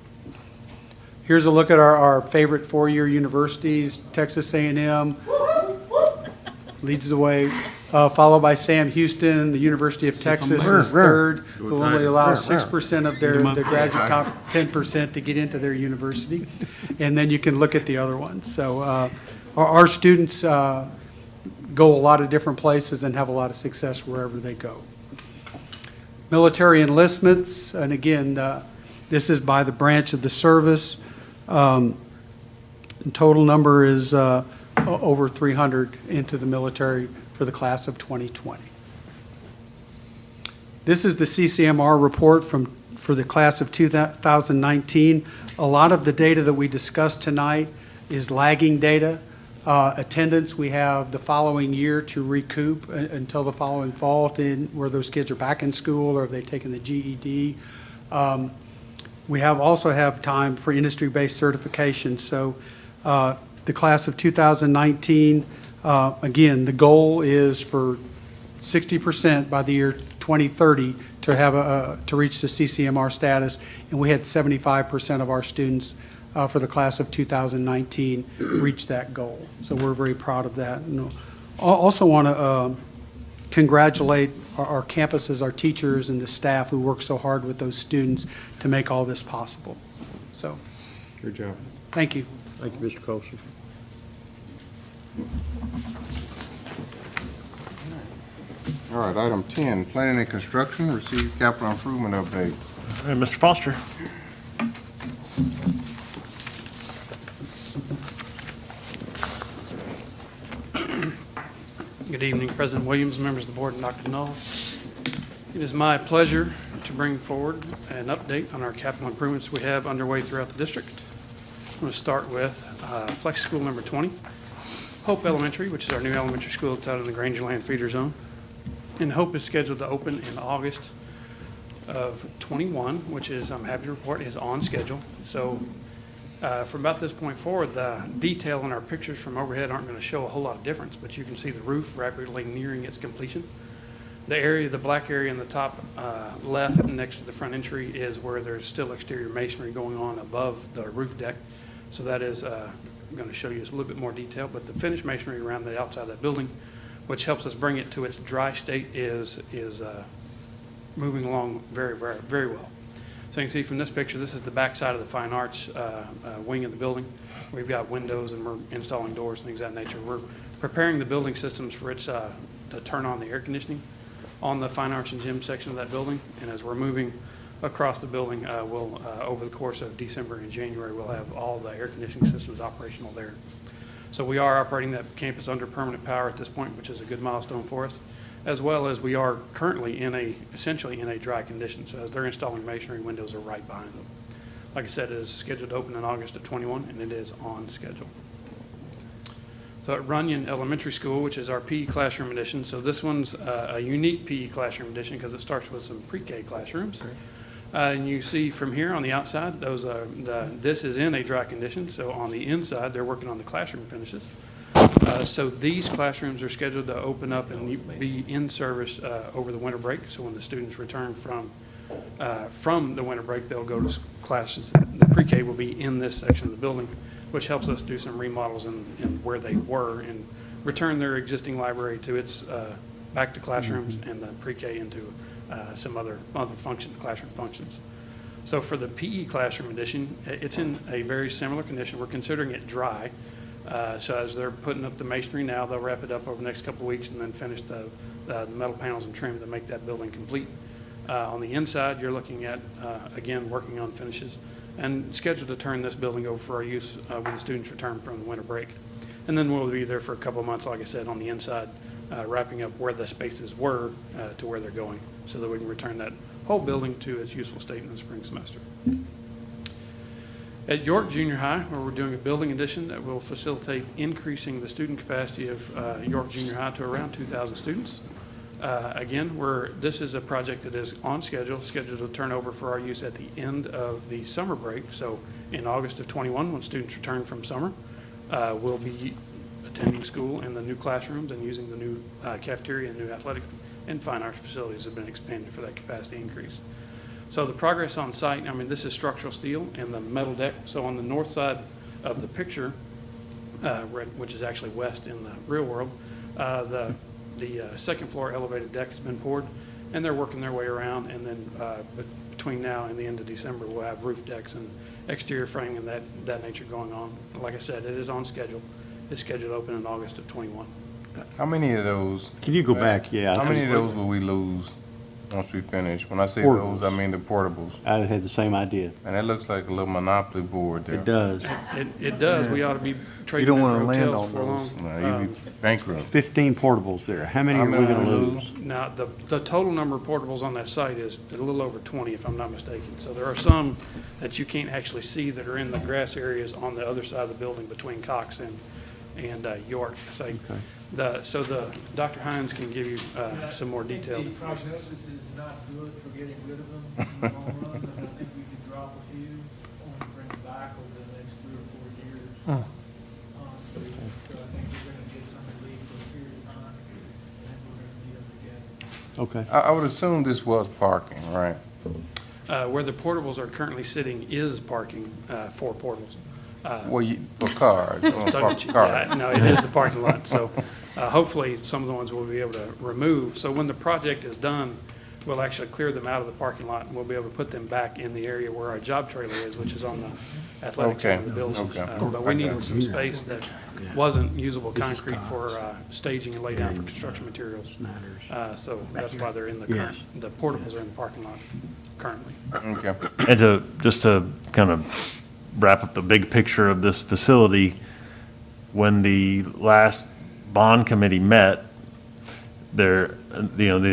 Here's a look at our favorite four-year universities. Texas A&M leads the way, followed by Sam Houston. The University of Texas is third, who only allows 6% of their graduate top 10% to get into their university. And then you can look at the other ones. So our students go a lot of different places and have a lot of success wherever they go. Military enlistments, and again, this is by the branch of the service. The total number is over 300 into the military for the class of 2020. This is the CCMR report for the class of 2019. A lot of the data that we discussed tonight is lagging data. Attendance, we have the following year to recoup until the following fall, where those kids are back in school or have they taken the GED. We also have time for industry-based certification. So the class of 2019, again, the goal is for 60% by the year 2030 to have to reach the CCMR status, and we had 75% of our students for the class of 2019 reach that goal. So we're very proud of that. And I also want to congratulate our campuses, our teachers, and the staff who work so hard with those students to make all this possible. So, Good job. thank you. Thank you, Mr. Colson. All right, item 10, planning and construction, receive capital improvement update. All right, Mr. Foster. Good evening, President Williams, members of the board, and Dr. Null. It is my pleasure to bring forward an update on our capital improvements we have underway throughout the district. I'm going to start with Flex School number 20, Hope Elementary, which is our new elementary school that's out in the Grangerland feeder zone. And Hope is scheduled to open in August of 21, which is, I'm happy to report, is on schedule. So from about this point forward, the detail in our pictures from overhead aren't going to show a whole lot of difference, but you can see the roof rapidly nearing its completion. The area, the black area in the top left next to the front entry is where there's still exterior masonry going on above the roof deck. So that is I'm going to show you just a little bit more detail, but the finished masonry around the outside of that building, which helps us bring it to its dry state, is moving along very, very, very well. So you can see from this picture, this is the back side of the fine arts wing of the building. We've got windows and we're installing doors, things of that nature. We're preparing the building systems for its to turn on the air conditioning on the fine arts and gym section of that building. And as we're moving across the building. We'll, over the course of December and January, we'll have all the air conditioning systems operational there. So we are operating that campus under permanent power at this point, which is a good milestone for us, as well as we are currently essentially in a dry condition. So as they're installing masonry, windows are right behind them. Like I said, it is scheduled to open in August of 21, and it is on schedule. So at Runyon Elementary School, which is our PE classroom edition, so this one's a unique PE classroom edition because it starts with some pre-K classrooms. And you see from here on the outside, this is in a dry condition. So on the inside, they're working on the classroom finishes. So these classrooms are scheduled to open up and be in service over the winter break. So when the students return from the winter break, they'll go to classes. The pre-K will be in this section of the building, which helps us do some remodels in where they were and return their existing library to its back to classrooms and the pre-K into some other classroom functions. So for the PE classroom edition, it's in a very similar condition. We're considering it dry. So as they're putting up the masonry now, they'll wrap it up over the next couple of weeks and then finish the metal panels and trim to make that building complete. On the inside, you're looking at, again, working on finishes and scheduled to turn this building over for our use when the students return from the winter break. And then we'll be there for a couple of months, like I said, on the inside, wrapping up where the spaces were to where they're going so that we can return that whole building to its useful state in the spring semester. At York Junior High, where we're doing a building addition that will facilitate increasing the student capacity of York Junior High to around 2,000 students. Again, this is a project that is on scheduled to turn over for our use at the end of the summer break. So in August of 21, when students return from summer, we'll be attending school in the new classrooms and using the new cafeteria and new athletic and fine arts facilities have been expanded for that capacity increase. So the progress on site, I mean, this is structural steel and the metal deck. So on the north side of the picture, which is actually west in the real world, the second floor elevated deck has been poured, and they're working their way around. And then between now and the end of December, we'll have roof decks and exterior framing and that nature going on. Like I said, it is on schedule. It's scheduled to open in August of 21. How many of those? Can you go back? Yeah. How many of those will we lose once we finish? When I say Portables. those, I mean the portables. I had the same idea. And that looks like a little monopoly board there. It does. It does. We ought to be trading them for hotels for long. No, you'd be bankrupt. 15 portables there. How many are we going to lose? Now, the total number of portables on that site is a little over 20, if I'm not mistaken. So there are some that you can't actually see that are in the grass areas on the other side of the building between Cox and York. So Dr. Hines can give you some more detail. The prognosis is not good for getting rid of them in the long run, and I think we could drop a few, only bring them back over the next 3 or 4 years. Honestly, so I think we're going to get some relief for a period of time, and then we're going to need them again. Okay. I would assume this was parking, right? Where the portables are currently sitting is parking for portables. For cars. Yeah, no, it is the parking lot. So hopefully some of the ones we'll be able to remove. So when the project is done, we'll actually clear them out of the parking lot and we'll be able to put them back in the area where our job trailer is, which is on the athletic side of the building. But we needed some space that wasn't usable concrete for staging and lay down for construction materials. So that's why they're in the portables are in the parking lot currently. Okay. And just to kind of wrap up the big picture of this facility, when the last bond committee met, the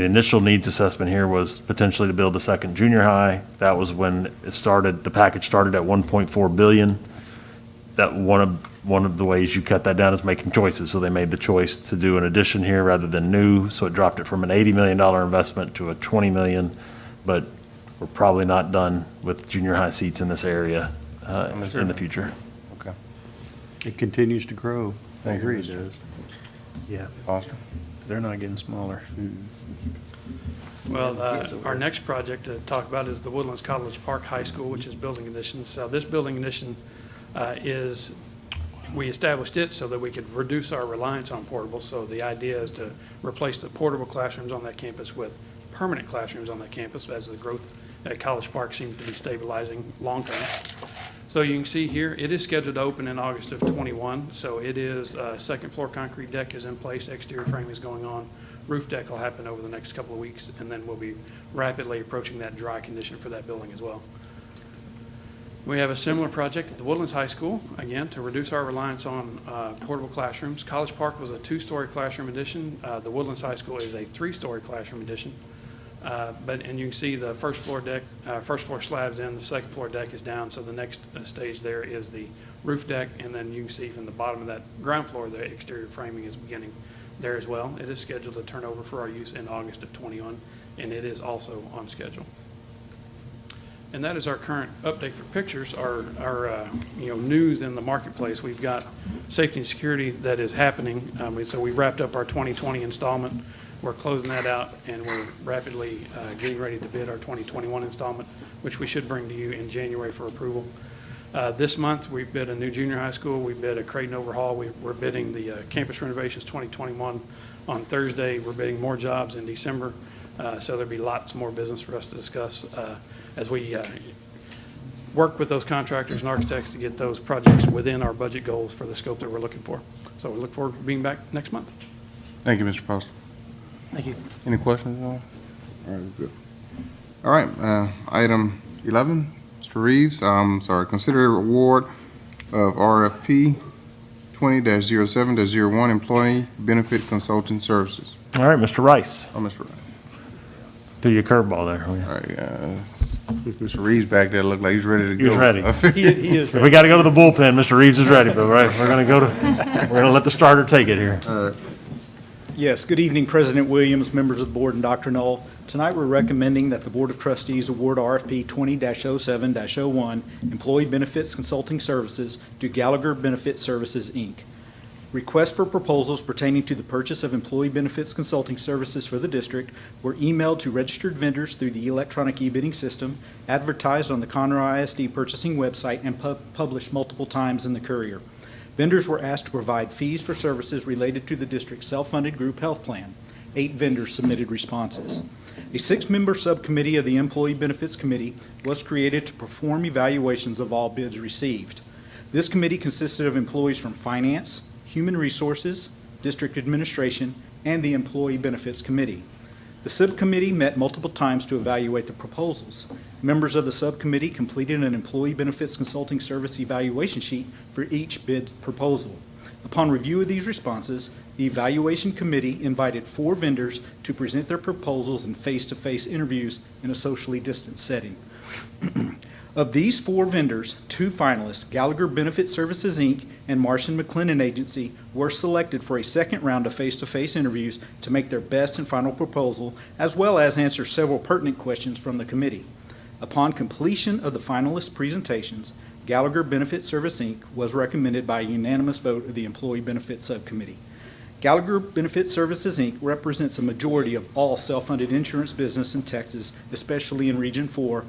initial needs assessment here was potentially to build a second junior high. That was when it started, the package started at 1.4 billion. That one of the ways you cut that down is making choices. So they made the choice to do an addition here rather than new. So it dropped it from an $80 million investment to a $20 million, but we're probably not done with junior high seats in this area in the future. Okay. It continues to grow. I Thank you, agree it Mr. does. Yeah, Foster? they're not getting smaller. Well, our next project to talk about is the Woodlands College Park High School, which is building additions. So this building addition we established it so that we could reduce our reliance on portables. So the idea is to replace the portable classrooms on that campus with permanent classrooms on that campus as the growth at College Park seems to be stabilizing long-term. So you can see here, it is scheduled to open in August of 21. So it is second floor concrete deck is in place, exterior frame is going on, roof deck will happen over the next couple of weeks, and then we'll be rapidly approaching that dry condition for that building as well. We have a similar project at the Woodlands High School, again, to reduce our reliance on portable classrooms. College Park was a 2-story classroom addition. The Woodlands High School is a 3-story classroom addition. And you can see the first floor deck, first floor slab's in, the second floor deck is down, so the next stage there is the roof deck, and then you can see from the bottom of that ground floor, the exterior framing is beginning there as well. It is scheduled to turn over for our use in August of '21, and it is also on schedule. And that is our current update for pictures, our news in the marketplace. We've got safety and security that is happening. So we wrapped up our 2020 installment. We're closing that out, and we're rapidly getting ready to bid our 2021 installment, which we should bring to you in January for approval. This month, we bid a new junior high school. We bid a Creighton overhaul. We're bidding the campus renovations 2021 on Thursday. We're bidding more jobs in December. So there'll be lots more business for us to discuss as we work with those contractors and architects to get those projects within our budget goals for the scope that we're looking for. So we look forward to being back next month. Thank you, Mr. Foster. Thank you. Any questions? All right, good. All right, item 11, Mr. Reeves, consider award of RFP 20-07-01, Employee Benefit Consulting Services. All right, Mr. Rice. Oh, Mr. Rice. Threw your curveball there. All right, Mr. Reeves back there looked like he's ready to go. He's ready. He is If we got to go to the bullpen, Mr. Reeves is ready, but right, we're going to let the starter take it here. Yes, good evening, President Williams, members of the board, and Dr. Knoll. Tonight, we're recommending that the Board of Trustees award RFP 20-07-01, Employee Benefits Consulting Services to Gallagher Benefit Services, Inc. Requests for proposals pertaining to the purchase of employee benefits consulting services for the district were emailed to registered vendors through the electronic e-bidding system, advertised on the Conroe ISD purchasing website, and published multiple times in the Courier. Vendors were asked to provide fees for services related to the district's self-funded group health plan. 8 vendors submitted responses. A 6-member subcommittee of the Employee Benefits Committee was created to perform evaluations of all bids received. This committee consisted of employees from Finance, Human Resources, District Administration, and the Employee Benefits Committee. The subcommittee met multiple times to evaluate the proposals. Members of the subcommittee completed an employee benefits consulting service evaluation sheet for each bid proposal. Upon review of these responses, the evaluation committee invited 4 vendors to present their proposals in face-to-face interviews in a socially distant setting. Of these 4 vendors, 2 finalists, Gallagher Benefit Services, Inc. and Marsh & McLennan Agency, were selected for a second round of face-to-face interviews to make their best and final proposal, as well as answer several pertinent questions from the committee. Upon completion of the finalist presentations, Gallagher Benefit Service, Inc. was recommended by a unanimous vote of the Employee Benefits Subcommittee. Gallagher Benefit Services, Inc. represents a majority of all self-funded insurance business in Texas, especially in Region 4.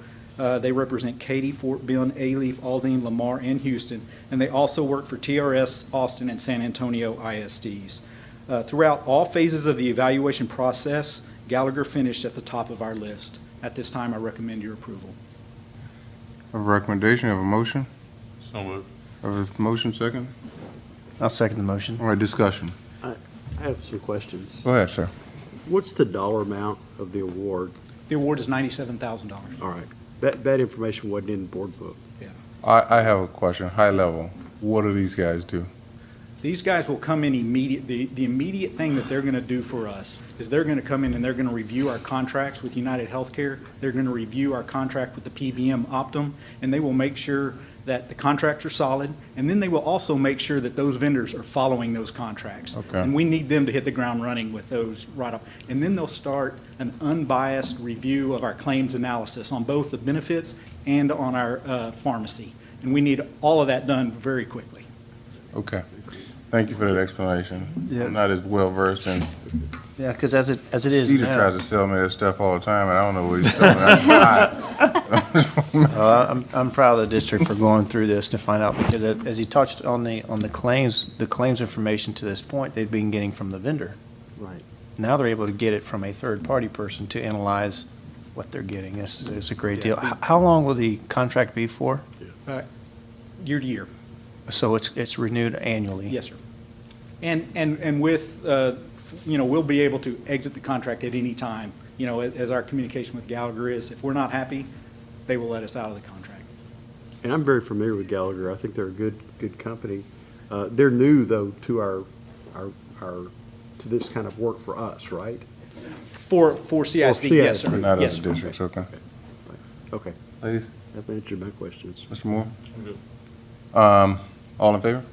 They represent Katy, Fort Bend, Alief, Aldine, Lamar, and Houston, and they also work for TRS, Austin, and San Antonio ISDs. Throughout all phases of the evaluation process, Gallagher finished at the top of our list. At this time, I recommend your approval. Have a recommendation, have a motion? So moved. Have a motion, second? I'll second the motion. All right, discussion. I have some questions. Go ahead, sir. What's the dollar amount of the award? The award is $97,000. All right. That information wasn't in the board book. Yeah. I have a question, high level. What do these guys do? These guys will come in immediate. The immediate thing that they're going to do for us is they're going to come in and they're going to review our contracts with United Healthcare. They're going to review our contract with the PBM Optum, and they will make sure that the contracts are solid, and then they will also make sure that those vendors are following those contracts. Okay. And we need them to hit the ground running with those right up. And then they'll start an unbiased review of our claims analysis on both the benefits and on our pharmacy. And we need all of that done very quickly. Okay. Thank you for that explanation. Yeah. I'm not as well versed in. Yeah, because as it is Peter now, tries to sell me that stuff all the time, and I don't know what he's selling me. I'm proud of the district for going through this to find out, because as you touched on the claims information to this point, they've been getting from the vendor. Right. Now they're able to get it from a third-party person to analyze what they're getting. It's a great deal. How long will the contract be for? Year to year. So it's renewed annually? Yes, sir. And with we'll be able to exit the contract at any time. As our communication with Gallagher is, if we're not happy, they will let us out of the contract. And I'm very familiar with Gallagher. I think they're a good company. They're new, though, to to this kind of work for us, right? For CISD, yes, sir. Not Yes, other sir. districts, okay. Okay. Ladies, That answered my questions. Mr. Moore? All in favor?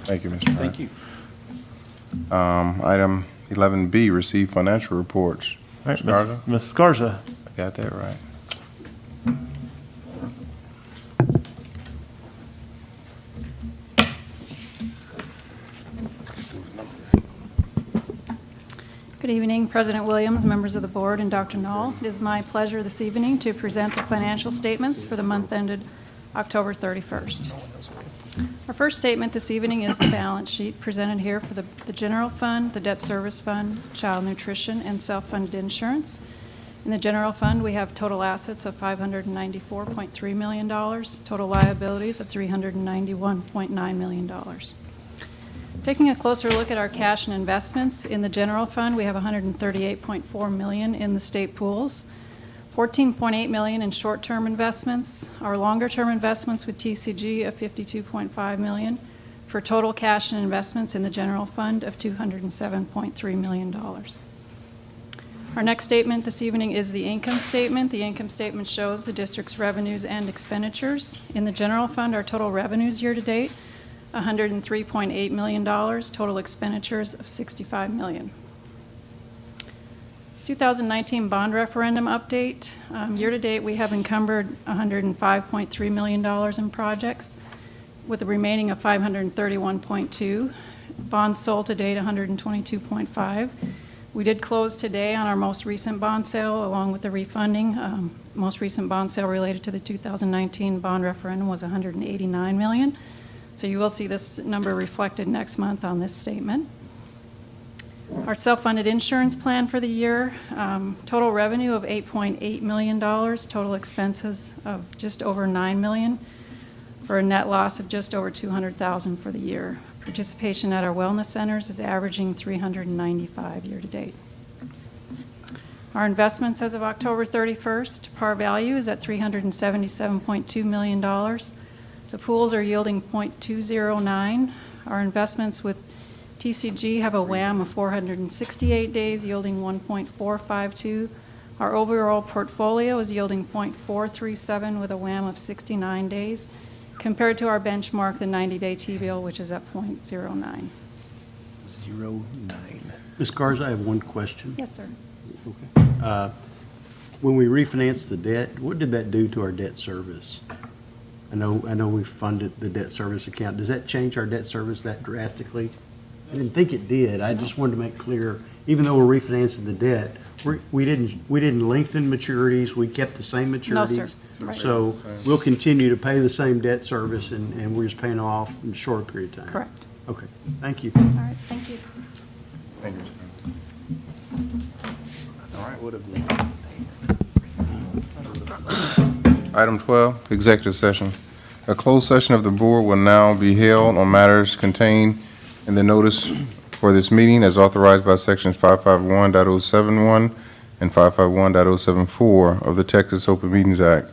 Thank you, Mr. Hart. Thank you. Item 11B, receive financial reports. All right, Mr. Garza? Mrs. Garza. I got that right. Good evening, President Williams, members of the board, and Dr. Knoll. It is my pleasure this evening to present the financial statements for the month ended October 31st. Our first statement this evening is the balance sheet presented here for the general fund, the debt service fund, child nutrition, and self-funded insurance. In the general fund, we have total assets of $594.3 million, total liabilities of $391.9 million. Taking a closer look at our cash and investments, in the general fund, we have $138.4 million in the state pools, $14.8 million in short-term investments, our longer-term investments with TCG of $52.5 million, for total cash and investments in the general fund of $207.3 million. Our next statement this evening is the income statement. The income statement shows the district's revenues and expenditures. In the general fund, our total revenues year-to-date, $103.8 million, total expenditures of $65 million. 2019 bond referendum update. Year-to-date, we have encumbered $105.3 million in projects, with a remaining of $531.2. Bonds sold to date, $122.5. We did close today on our most recent bond sale, along with the refunding. Most recent bond sale related to the 2019 bond referendum was $189 million. So you will see this number reflected next month on this statement. Our self-funded insurance plan for the year, total revenue of $8.8 million, total expenses of just over $9 million, for a net loss of just over $200,000 for the year. Participation at our wellness centers is averaging 395 year-to-date. Our investments as of October 31st, par value is at $377.2 million. The pools are yielding 0.209. Our investments with TCG have a WAM of 468 days, yielding 1.452. Our overall portfolio is yielding 0.437 with a WAM of 69 days, compared to our benchmark, the 90-day T-bill, which is at 0.09. 09. Ms. Garza, I have one question. Yes, sir. Okay. When we refinanced the debt, what did that do to our debt service? I know we funded the debt service account. Does that change our debt service that drastically? I didn't think it did. I just wanted to make clear, even though we're refinancing the debt, we didn't lengthen maturities. We kept the same maturities. No, sir. Right. So we'll continue to pay the same debt service, and we're just paying off in a short period of time. Correct. Okay. Thank you. All right, thank you. Thank you. All right, what have Item 12, executive session. A closed session of the board will now be held on matters contained in the notice for this meeting as authorized by sections 551.071 and 551.074 of the Texas Open Meetings Act.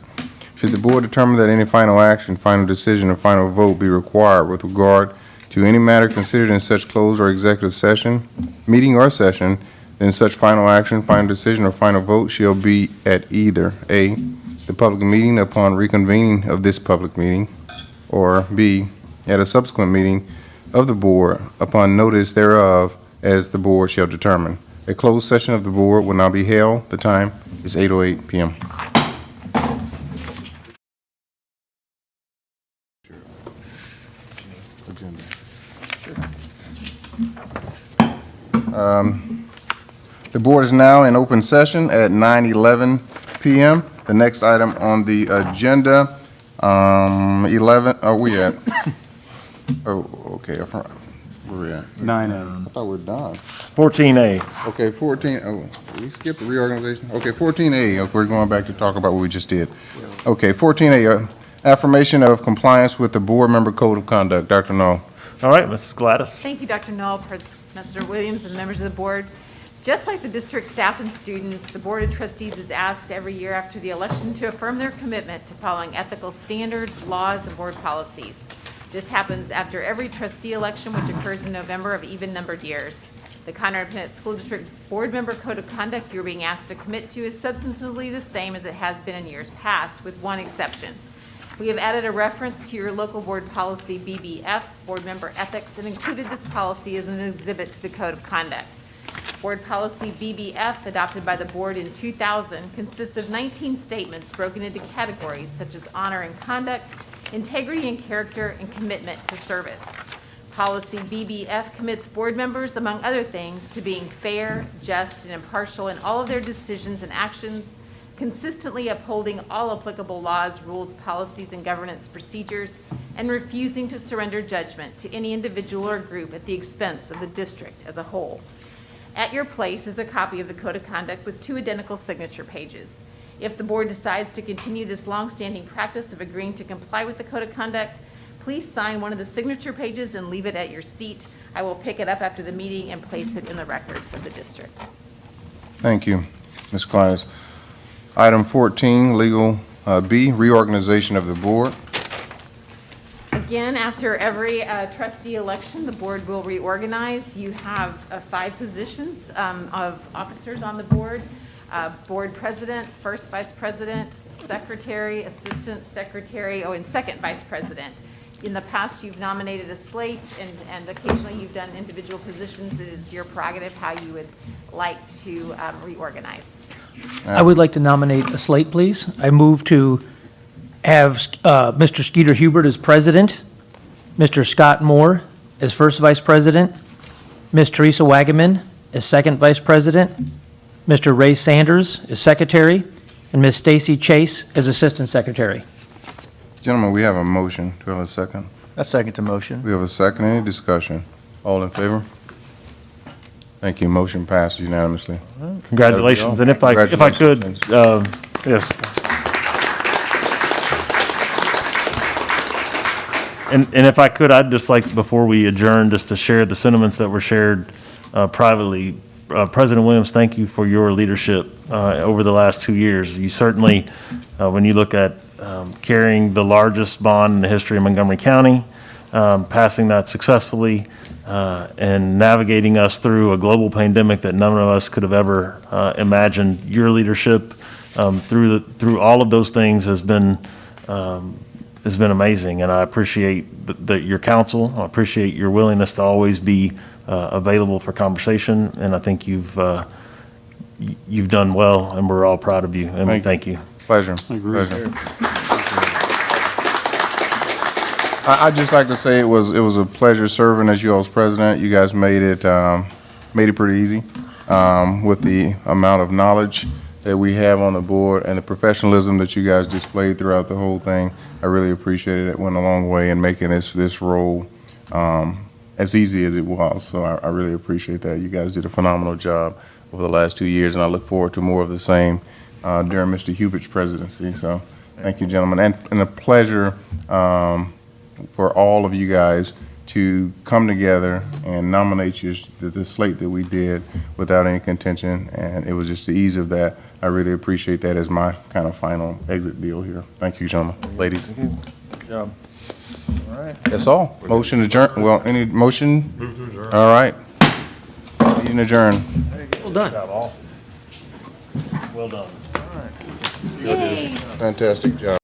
Should the board determine that any final action, final decision, or final vote be required with regard to any matter considered in such closed or executive session, meeting or session, then such final action, final decision, or final vote shall be at either A, the public meeting upon reconvening of this public meeting, or B, at a subsequent meeting of the board upon notice thereof as the board shall determine. A closed session of the board will now be held. The time is 8:08 p.m. The board is now in open session at 9:11 p.m. The next item on the agenda, 11, oh, we at? Oh, okay, where we at? 9A. I thought we were done. 14A. Okay, 14, oh, we skipped the reorganization? Okay, 14A, okay, we're going back to talk about what we just did. Okay, 14A, affirmation of compliance with the board member code of conduct. Dr. Knoll. All right, Mrs. Gladys. Thank you, Dr. Knoll. Mr. Williams, and members of the board. Just like the district staff and students, the Board of Trustees is asked every year after the election to affirm their commitment to following ethical standards, laws, and board policies. This happens after every trustee election, which occurs in November of even-numbered years. The Conroe Independent School District Board Member Code of Conduct you're being asked to commit to is substantively the same as it has been in years past, with one exception. We have added a reference to your local board policy, BBF, Board Member Ethics, and included this policy as an exhibit to the Code of Conduct. Board Policy BBF, adopted by the board in 2000, consists of 19 statements broken into categories such as honor and conduct, integrity and character, and commitment to service. Policy BBF commits board members, among other things, to being fair, just, and impartial in all of their decisions and actions, consistently upholding all applicable laws, rules, policies, and governance procedures, and refusing to surrender judgment to any individual or group at the expense of the district as a whole. At your place is a copy of the Code of Conduct with 2 identical signature pages. If the board decides to continue this longstanding practice of agreeing to comply with the Code of Conduct, please sign one of the signature pages and leave it at your seat. I will pick it up after the meeting and place it in the records of the district. Thank you, Ms. Kleines. Item 14, Legal B, Reorganization of the Board. Again, after every trustee election, the board will reorganize. You have 5 positions of officers on the board. Board president, first vice president, secretary, assistant secretary, and second vice president. In the past, you've nominated a slate, and occasionally you've done individual positions. It is your prerogative how you would like to reorganize. I would like to nominate a slate, please. I move to have Mr. Skeeter Hubert as president, Mr. Scott Moore as first vice president, Ms. Teresa Wagaman as second vice president, Mr. Ray Sanders as secretary, and Ms. Stacy Chase as assistant secretary. Gentlemen, we have a motion. Do we have a second? I second the motion. We have a second. Any discussion? All in favor? Thank you. Motion passed unanimously. Congratulations. And if I could, yes. And if I could, I'd just like, before we adjourn, just to share the sentiments that were shared privately. President Williams, thank you for your leadership over the last 2 years. You certainly, when you look at carrying the largest bond in the history of Montgomery County, passing that successfully, and navigating us through a global pandemic that none of us could have ever imagined. Your leadership through all of those things has been amazing, and I appreciate your counsel. I appreciate your willingness to always be available for conversation, and I think you've done well, and we're all proud of you, and thank you. Pleasure. Pleasure. I'd just like to say it was a pleasure serving as you all's president. You guys made it pretty easy with the amount of knowledge that we have on the board and the professionalism that you guys displayed throughout the whole thing. I really appreciated it. It went a long way in making this role as easy as it was. So I really appreciate that. You guys did a phenomenal job over the last 2 years, and I look forward to more of the same during Mr. Hubert's presidency. So thank you, gentlemen, and a pleasure for all of you guys to come together and nominate the slate that we did without any contention, and it was just the ease of that. I really appreciate that as my kind of final exit deal here. Thank you, gentlemen, ladies. Good job. All right. That's all. Motion adjourned. Well, any motion? Move to adjourn. All right. Meeting adjourned. Well done. Well done. Fantastic job.